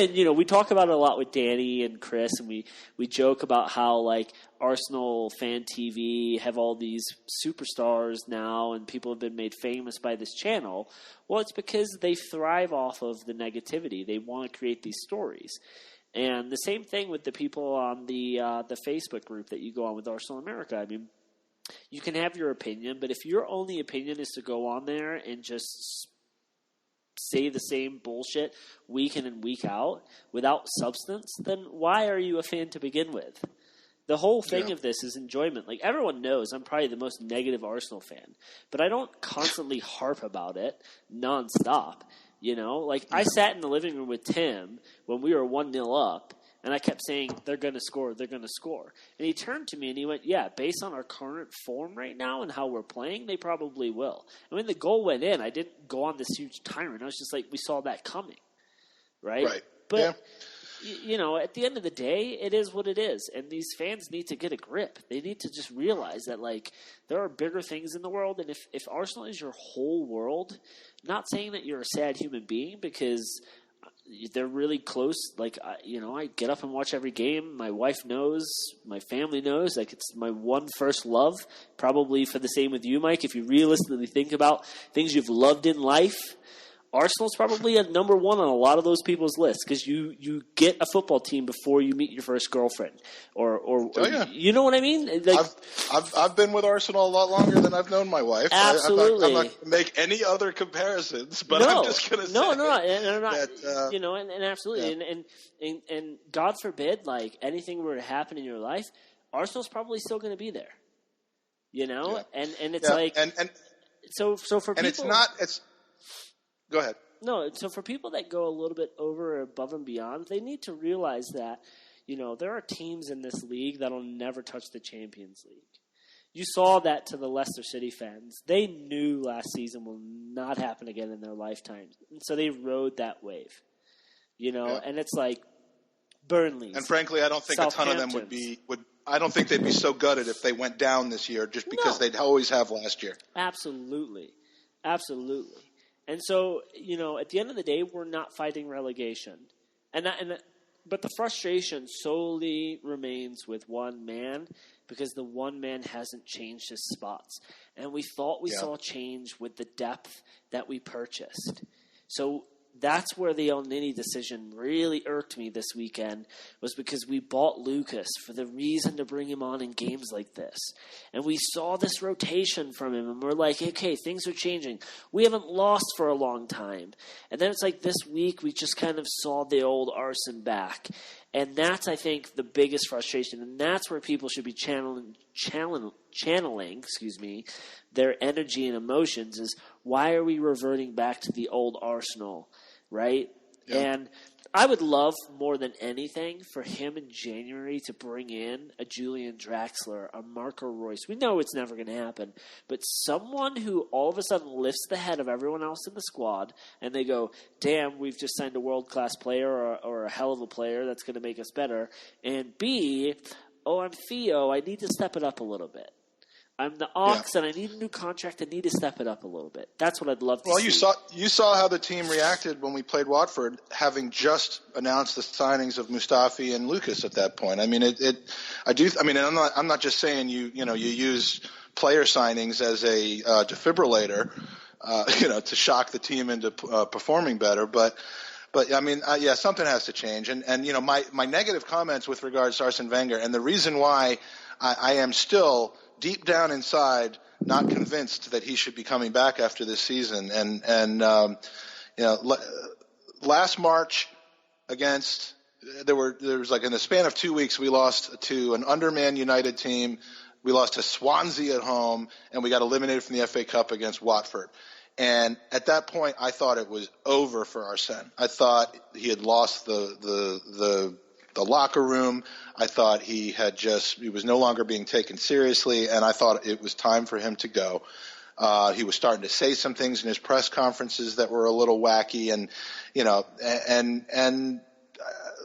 we talk about it a lot with Danny and Chris, and we joke about how like Arsenal Fan TV have all these superstars now, and people have been made famous by this channel. Well, it's because they thrive off of the negativity. They want to create these stories. And the same thing with the people on the Facebook group that you go on with Arsenal America. You can have your opinion, but if your only opinion is to go on there and just say the same bullshit week in and week out without substance, then why are you a fan to begin with? The whole thing of this is enjoyment. Like, everyone knows I'm probably the most negative Arsenal fan, but I don't constantly harp about it nonstop. I sat in the living room with Tim when we were 1-0 up, and I kept saying, they're going to score, they're going to score. And he turned to me and he went, yeah, based on our current form right now and how we're playing, they probably will. And when the goal went in, I didn't go on this huge tyrant. I was just like, we saw that coming, right? Right. But, at the end of the day, it is what it is. And these fans need to get a grip. They need to just realize that, there are bigger things in the world. And if Arsenal is your whole world, not saying that you're a sad human being because they're really close. I get up and watch every game. My wife knows. My family knows. It's my first love. Probably for the same with you, Mike. If you realistically think about things you've loved in life, Arsenal's probably at number one on a lot of those people's lists because you get a football team before you meet your first girlfriend, or you know what I mean? Like, I've been with Arsenal a lot longer than I've known my wife. Absolutely, I'm not going to make any other comparisons, but I'm just going to say and absolutely, and God forbid, like anything were to happen in your life, Arsenal's probably still going to be there, and it's so for people, go ahead. No, so for people that go a little bit over or above and beyond, they need to realize that, there are teams in this league that'll never touch the Champions League. You saw that to the Leicester City fans. They knew last season will not happen again in their lifetimes. And so they rode that wave, and it's like Burnley. And frankly, I don't think a ton of them I don't think they'd be so gutted if they went down this year just because they'd always have last year. Absolutely. Absolutely. And so, at the end of the day, we're not fighting relegation. But the frustration solely remains with one man because the one man hasn't changed his spots. And we thought we saw change with the depth that we purchased. So that's where the El Nini decision really irked me this weekend, was because we bought Lucas for the reason to bring him on in games like this. And we saw this rotation from him, and we're like, okay, things are changing. We haven't lost for a long time. And then it's like this week we just kind of saw the old Arsene back. And that's, I think, the biggest frustration. And that's where people should be channeling their energy and emotions is, why are we reverting back to the old Arsenal? Right? Yeah. And I would love more than anything for him in January to bring in a Julian Draxler, a Marco Royce. We know it's never going to happen, but someone who all of a sudden lifts the head of everyone else in the squad and they go, damn, we've just signed a world-class player or a hell of a player that's going to make us better. And B, I'm Theo, I need to step it up a little bit. I'm the Ox, and I need a new contract. I need to step it up a little bit. That's what I'd love to see. Well, you saw how the team reacted when we played Watford, having just announced the signings of Mustafi and Lucas at that point. I mean, I'm not just saying you use player signings as a defibrillator, to shock the team into performing better, but I mean, something has to change. And my negative comments with regards to Arsene Wenger, and the reason why I am still deep down inside not convinced that he should be coming back after this season. And last March there was like in the span of 2 weeks, we lost to an undermanned United team. We lost to Swansea at home, and we got eliminated from the FA Cup against Watford. And at that point, I thought it was over for Arsene. I thought he had lost the locker room. I thought he was no longer being taken seriously, and I thought it was time for him to go. He was starting to say some things in his press conferences that were a little wacky, and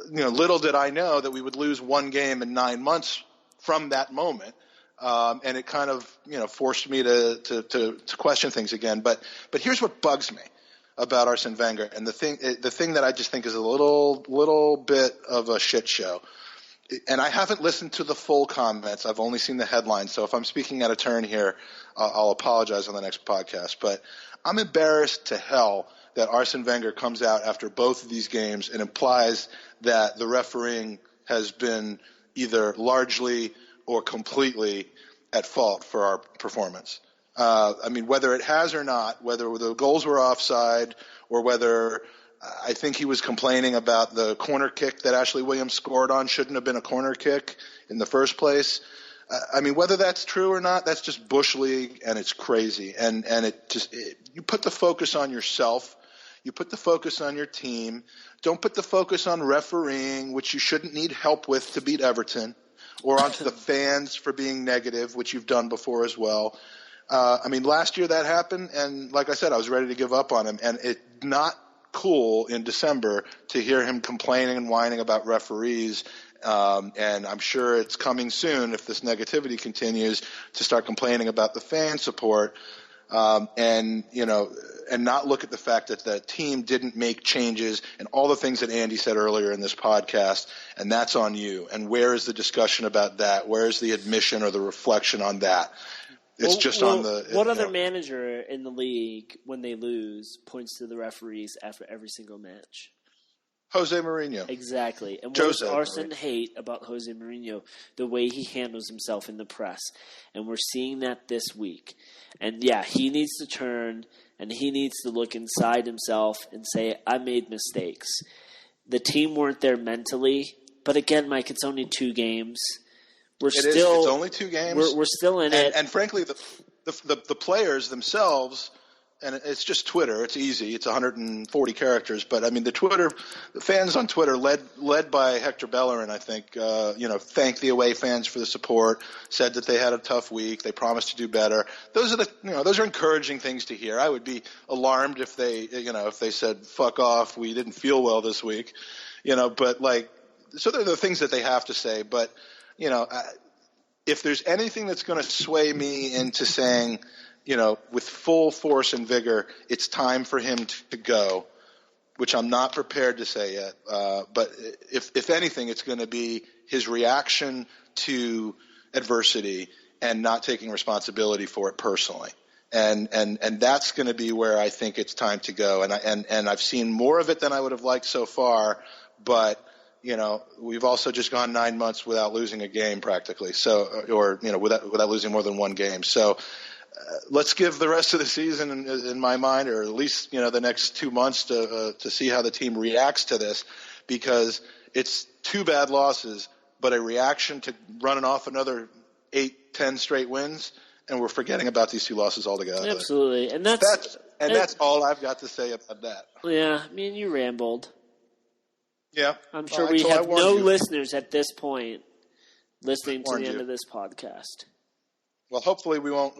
little did I know that we would lose one game in 9 months from that moment. And it kind of, forced me to question things again. But here's what bugs me about Arsene Wenger, and the thing that I just think is a little bit of a shit show. And I haven't listened to the full comments. I've only seen the headlines. So if I'm speaking out of turn here, I'll apologize on the next podcast. But I'm embarrassed to hell that Arsene Wenger comes out after both of these games and implies that the refereeing has been either largely or completely at fault for our performance. Whether it has or not, whether the goals were offside or whether I think he was complaining about the corner kick that Ashley Williams scored on shouldn't have been a corner kick in the first place. Whether that's true or not, that's just Bush League, and it's crazy. And you put the focus on yourself. You put the focus on your team. Don't put the focus on refereeing, which you shouldn't need help with to beat Everton, or onto the fans for being negative, which you've done before as well. Last year that happened, and like I said, I was ready to give up on him. And it's not cool in December to hear him complaining and whining about referees. And I'm sure it's coming soon, if this negativity continues, to start complaining about the fan support. And not look at the fact that the team didn't make changes and all the things that Andy said earlier in this podcast, and that's on you. And where is the discussion about that? Where is the admission or the reflection on that? It's What other manager in the league, when they lose, points to the referees after every single match? Jose Mourinho. Exactly. And what does Arsene hate about Jose Mourinho? The way he handles himself in the press. And we're seeing that this week. And, yeah, he needs to turn, and he needs to look inside himself and say, I made mistakes. The team weren't there mentally. But, again, Mike, it's only 2 games. It's only 2 games. We're still in it. And frankly, the players themselves, and it's just Twitter. It's easy. It's 140 characters. But I mean, the fans on Twitter, led by Hector Bellerin, I think, thanked the away fans for the support. Said that they had a tough week. They promised to do better. Those are encouraging things to hear. I would be alarmed if they said "fuck off." We didn't feel well this week, But so they're the things that they have to say. But if there's anything that's going to sway me into saying, with full force and vigor, it's time for him to go, which I'm not prepared to say yet. But if anything, it's going to be his reaction to adversity and not taking responsibility for it personally. And that's going to be where I think it's time to go. And I've seen more of it than I would have liked so far, but we've also just gone 9 months without losing a game practically. Without losing more than 1 game. So let's give the rest of the season, in my mind, or at least, the next 2 months to see how the team reacts to this, because it's 2 bad losses, but a reaction to running off another 8-10 straight wins. And we're forgetting about these 2 losses altogether. Absolutely. And that's all I've got to say about that. Yeah. I mean, you rambled. Yeah. I'm sure we have no listeners at this point listening to the end of this podcast. Well, hopefully we won't.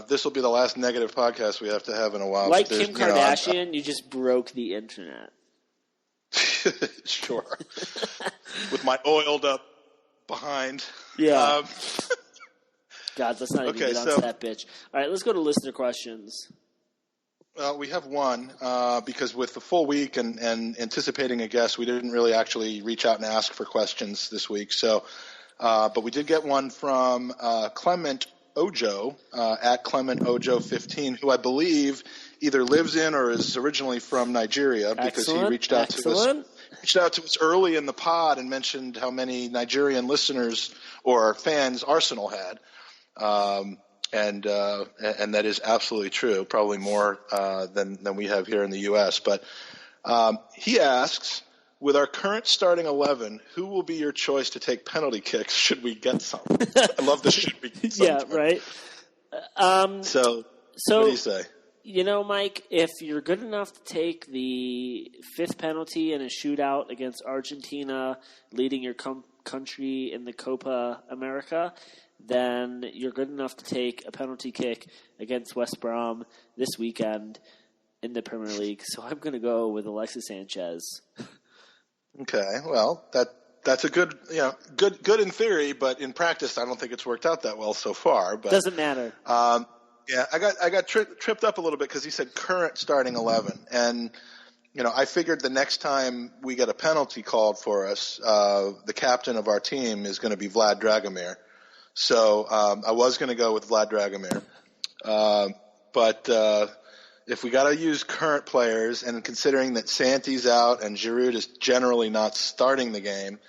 This will be the last negative podcast we have to have in a while. Like Kim Kardashian, you just broke the internet. Sure. With my oiled up behind. Yeah. God, let's not even get onto that bitch. All right, let's go to listener questions. Well, we have one because with the full week and anticipating a guest, we didn't really actually reach out and ask for questions this week. So, but we did get one from Clement Ojo at Clement Ojo 15, who I believe either lives in or is originally from Nigeria, because he reached out to us early in the pod and mentioned how many Nigerian listeners or fans Arsenal had. And that is absolutely true, probably more than we have here in the U.S. But he asks, with our current starting 11, who will be your choice to take penalty kicks should we get some? I love the should we get some. Yeah, right. So what do you say? Mike, if you're good enough to take the 5th penalty in a shootout against Argentina, leading your country in the Copa America, then you're good enough to take a penalty kick against West Brom this weekend in the Premier League. So I'm going to go with Alexis Sanchez. Okay, well, that's a good in theory, but in practice, I don't think it's worked out that well so far. But doesn't matter. Yeah, I got tripped up a little bit because he said current starting 11, and I figured the next time we get a penalty called for us, the captain of our team is going to be Vlad Dragomir. So I was going to go with Vlad Dragomir. But if we got to use current players, and considering that Santi's out and Giroud is generally not starting the game,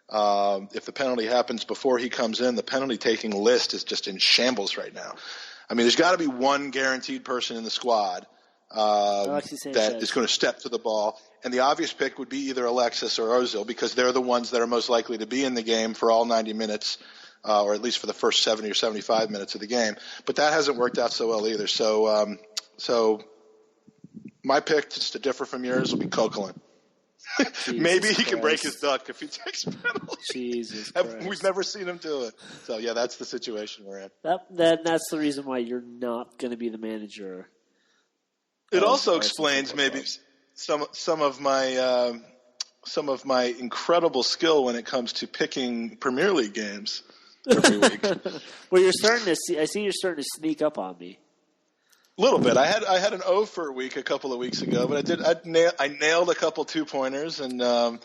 if the penalty happens before he comes in, the penalty-taking list is just in shambles right now. I mean, there's got to be one guaranteed person in the squad that is going to step to the ball. And the obvious pick would be either Alexis or Ozil, because they're the ones that are most likely to be in the game for all 90 minutes. Or at least for the first 70 or 75 minutes of the game. But that hasn't worked out so well either. So my pick, just to differ from yours, will be Coquelin. Maybe he can break his duck if he takes penalties. Jesus Christ. We've never seen him do it. So, yeah, that's the situation we're in. That's the reason why you're not going to be the manager. It also explains maybe some of my incredible skill when it comes to picking Premier League games every week. Well, you're starting to see. I see you're starting to sneak up on me. A little bit. I had an O for a week a couple of weeks ago, but I nailed a couple 2-pointers, and I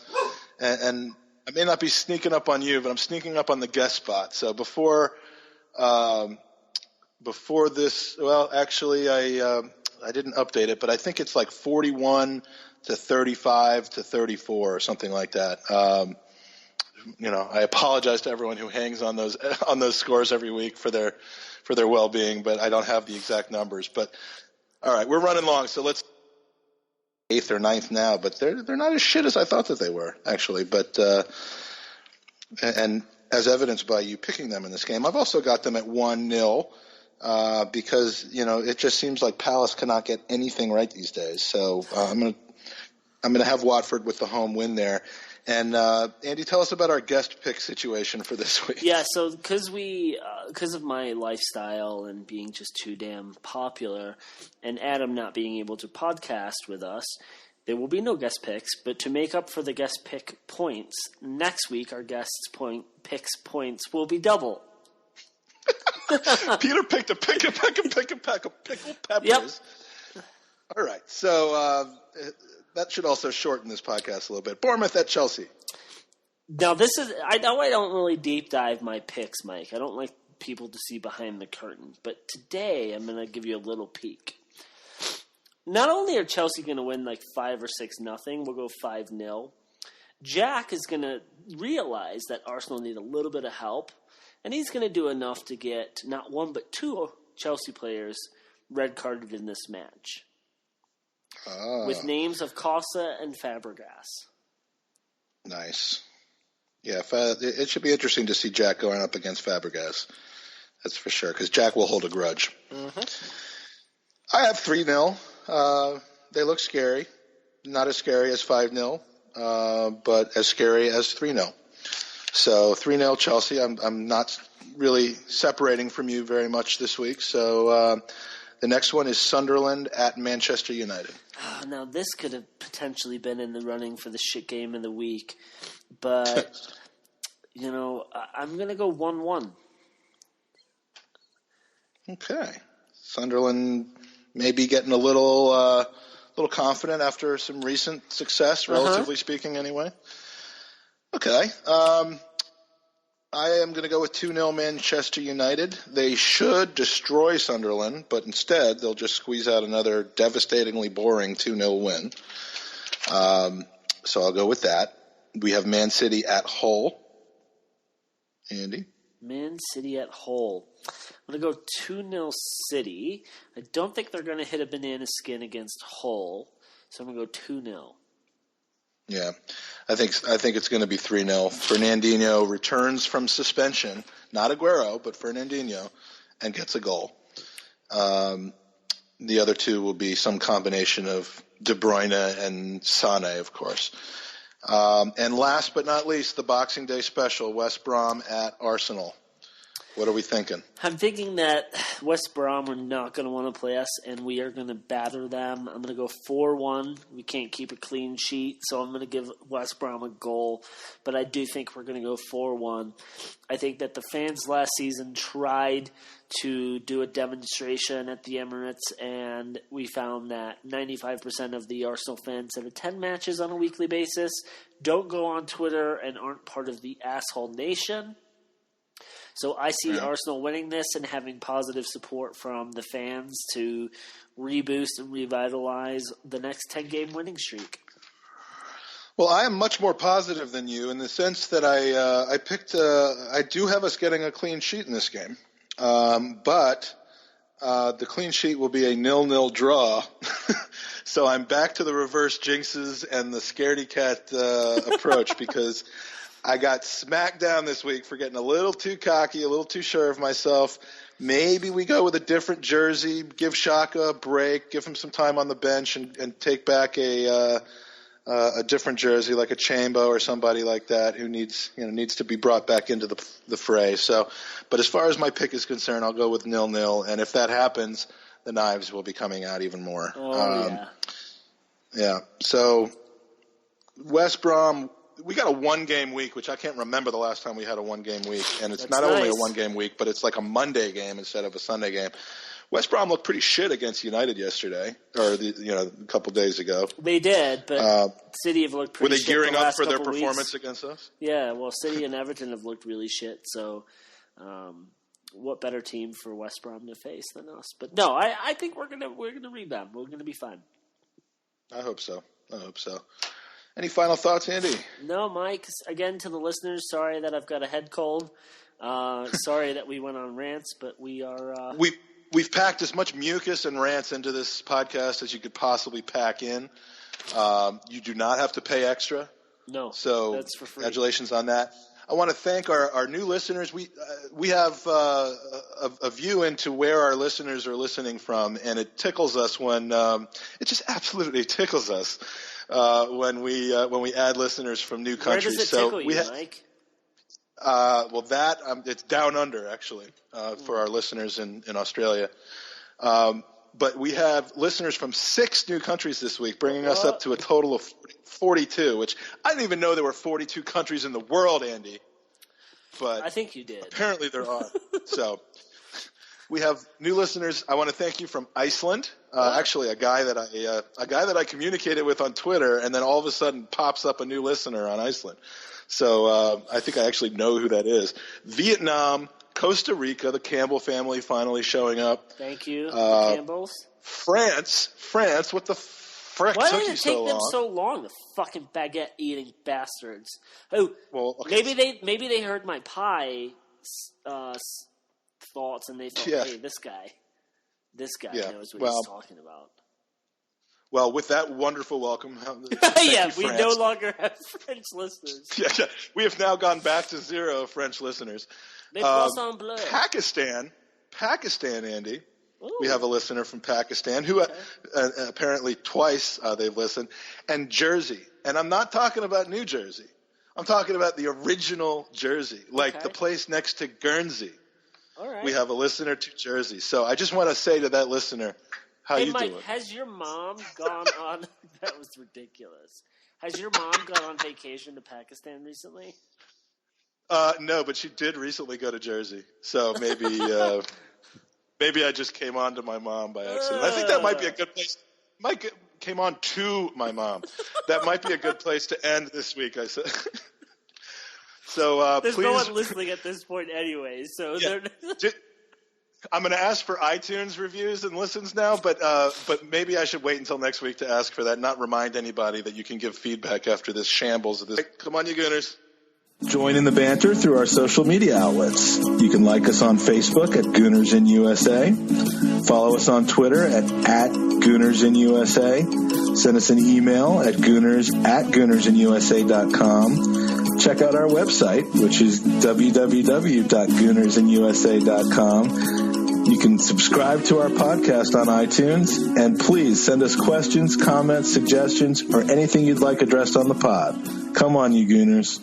may not be sneaking up on you, but I'm sneaking up on the guest spot. So before before this. Well, actually, I didn't update it, but I think it's like 41 to 35 to 34 or something like that. I apologize to everyone who hangs on those scores every week for their well-being, but I don't have the exact numbers. But all right, we're running long, so let's 8th or 9th now, but they're not as shit as I thought that they were, actually. But and as evidenced by you picking them in this game, I've also got them at 1-0 because it just seems like Palace cannot get anything right these days. So I'm gonna have Watford with the home win there. And Andy, tell us about our guest pick situation for this week. Yeah, so because of my lifestyle and being just too damn popular, and Adam not being able to podcast with us, there will be no guest picks. But to make up for the guest pick points, next week our guests picks points will be double. Peter picked a pickle peppers. Yep. All right, so that should also shorten this podcast a little bit. Bournemouth at Chelsea. Now, I know I don't really deep dive my picks, Mike. I don't like people to see behind the curtain. But today, I'm going to give you a little peek. Not only are Chelsea going to win like 5 or 6-0, we'll go 5-0. Jack is going to realize that Arsenal need a little bit of help. And he's going to do enough to get not one but 2 Chelsea players red carded in this match. With names of Costa and Fabregas. Nice. Yeah, it should be interesting to see Jack going up against Fabregas. That's for sure, because Jack will hold a grudge. Mm-hmm. I have 3-0. They look scary. Not as scary as 5-0, but as scary as 3-0. So 3-0 Chelsea. I'm not really separating from you very much this week. So the next one is Sunderland at Manchester United. Oh, now, this could have potentially been in the running for the shit game of the week. But, I'm going to go 1-1. Okay. Sunderland maybe getting a little confident after some recent success, relatively speaking anyway. Okay. I am going to go with 2-0 Manchester United. They should destroy Sunderland, but instead they'll just squeeze out another devastatingly boring 2-0 win. So I'll go with that. We have Man City at Hull. Andy? Man City at Hull. I'm going to go 2-0 City. I don't think they're going to hit a banana skin against Hull, so I'm going to go 2-0. Yeah, I think it's going to be 3-0. Fernandinho returns from suspension, not Aguero, but Fernandinho, and gets a goal. The other two will be some combination of De Bruyne and Sané, of course. And last but not least, the Boxing Day special, West Brom at Arsenal. What are we thinking? I'm thinking that West Brom are not going to want to play us, and we are going to batter them. I'm going to go 4-1. We can't keep a clean sheet, so I'm going to give West Brom a goal. But I do think we're going to go 4-1. I think that the fans last season tried to do a demonstration at the Emirates, and we found that 95% of the Arsenal fans that attend matches on a weekly basis don't go on Twitter and aren't part of the asshole nation. So I see Arsenal winning this and having positive support from the fans to reboost and revitalize the next 10-game winning streak. Well, I am much more positive than you in the sense that I do have us getting a clean sheet in this game. But the clean sheet will be a 0-0 draw. So I'm back to the reverse jinxes and the scaredy cat approach because I got smacked down this week for getting a little too cocky, a little too sure of myself. Maybe we go with a different jersey, give Xhaka a break, give him some time on the bench, and take back a different jersey like a Chambo or somebody like that who needs to be brought back into the fray. So, but as far as my pick is concerned, I'll go with 0-0, and if that happens, the knives will be coming out even more. Yeah. So West Brom. We got a one-game week, which I can't remember the last time we had a one-game week. And it's not only a one-game week, but it's like a Monday game instead of a Sunday game. West Brom looked pretty shit against United yesterday, or a couple days ago. They did, but City have looked pretty shit. Were they gearing up for their performance weeks against us? Yeah, well, City and Everton have looked really shit. So what better team for West Brom to face than us? But no, I think we're gonna rebound. We're gonna be fine. I hope so. Any final thoughts, Andy? No, Mike. Again, to the listeners, sorry that I've got a head cold. Sorry that we went on rants, but we are. We've packed as much mucus and rants into this podcast as you could possibly pack in. You do not have to pay extra. No, so that's for free. Congratulations on that. I want to thank our new listeners. We have a view into where our listeners are listening from, and it tickles us when it just absolutely tickles us when we add listeners from new countries. Where does it tickle you, Mike? It's down under actually for our listeners in Australia. But we have listeners from 6 new countries this week, bringing us up to a total of 42, which I didn't even know there were 42 countries in the world, Andy. But I think you did. Apparently there are. So we have new listeners. I want to thank you from Iceland. Actually, a guy that I communicated with on Twitter, and then all of a sudden pops up a new listener on Iceland. So I think I actually know who that is. Vietnam. Costa Rica, the Campbell family finally showing up. Thank you, the Campbells. France, what the frick Why took did you it take them long? so long, the fucking baguette-eating bastards? Oh, well, okay. maybe they heard my pie thoughts and they thought, hey, this guy knows what he's talking about. Well, with that wonderful welcome, we no longer have French listeners. Yeah, we have now gone back to 0 French listeners. Pakistan, Andy. Ooh. We have a listener from Pakistan who apparently twice they've listened. And Jersey. And I'm not talking about New Jersey. I'm talking about the original Jersey, like the place next to Guernsey. All right. We have a listener to Jersey. So I just want to say to that listener, how you Mike, doing? Has your mom gone on – that was ridiculous. Has your mom gone on vacation to Pakistan recently? No, but she did recently go to Jersey. So maybe I just came on to my mom by accident. I think that might be a good place. Came on to my mom. That might be a good place to end this week, I said. So there's please, no one listening at this point anyway. So I'm going to ask for iTunes reviews and listens now, but maybe I should wait until next week to ask for that, not remind anybody that you can give feedback after this shambles of this. Come on, you Gooners. Join in the banter through our social media outlets. You can like us on Facebook at Gooners in USA. Follow us on Twitter at Gooners in USA. Send us an email at gooners@goonersinusa.com. Check out our website, which is www.goonersinusa.com. You can subscribe to our podcast on iTunes, and please send us questions, comments, suggestions, or anything you'd like addressed on the pod. Come on, you Gooners.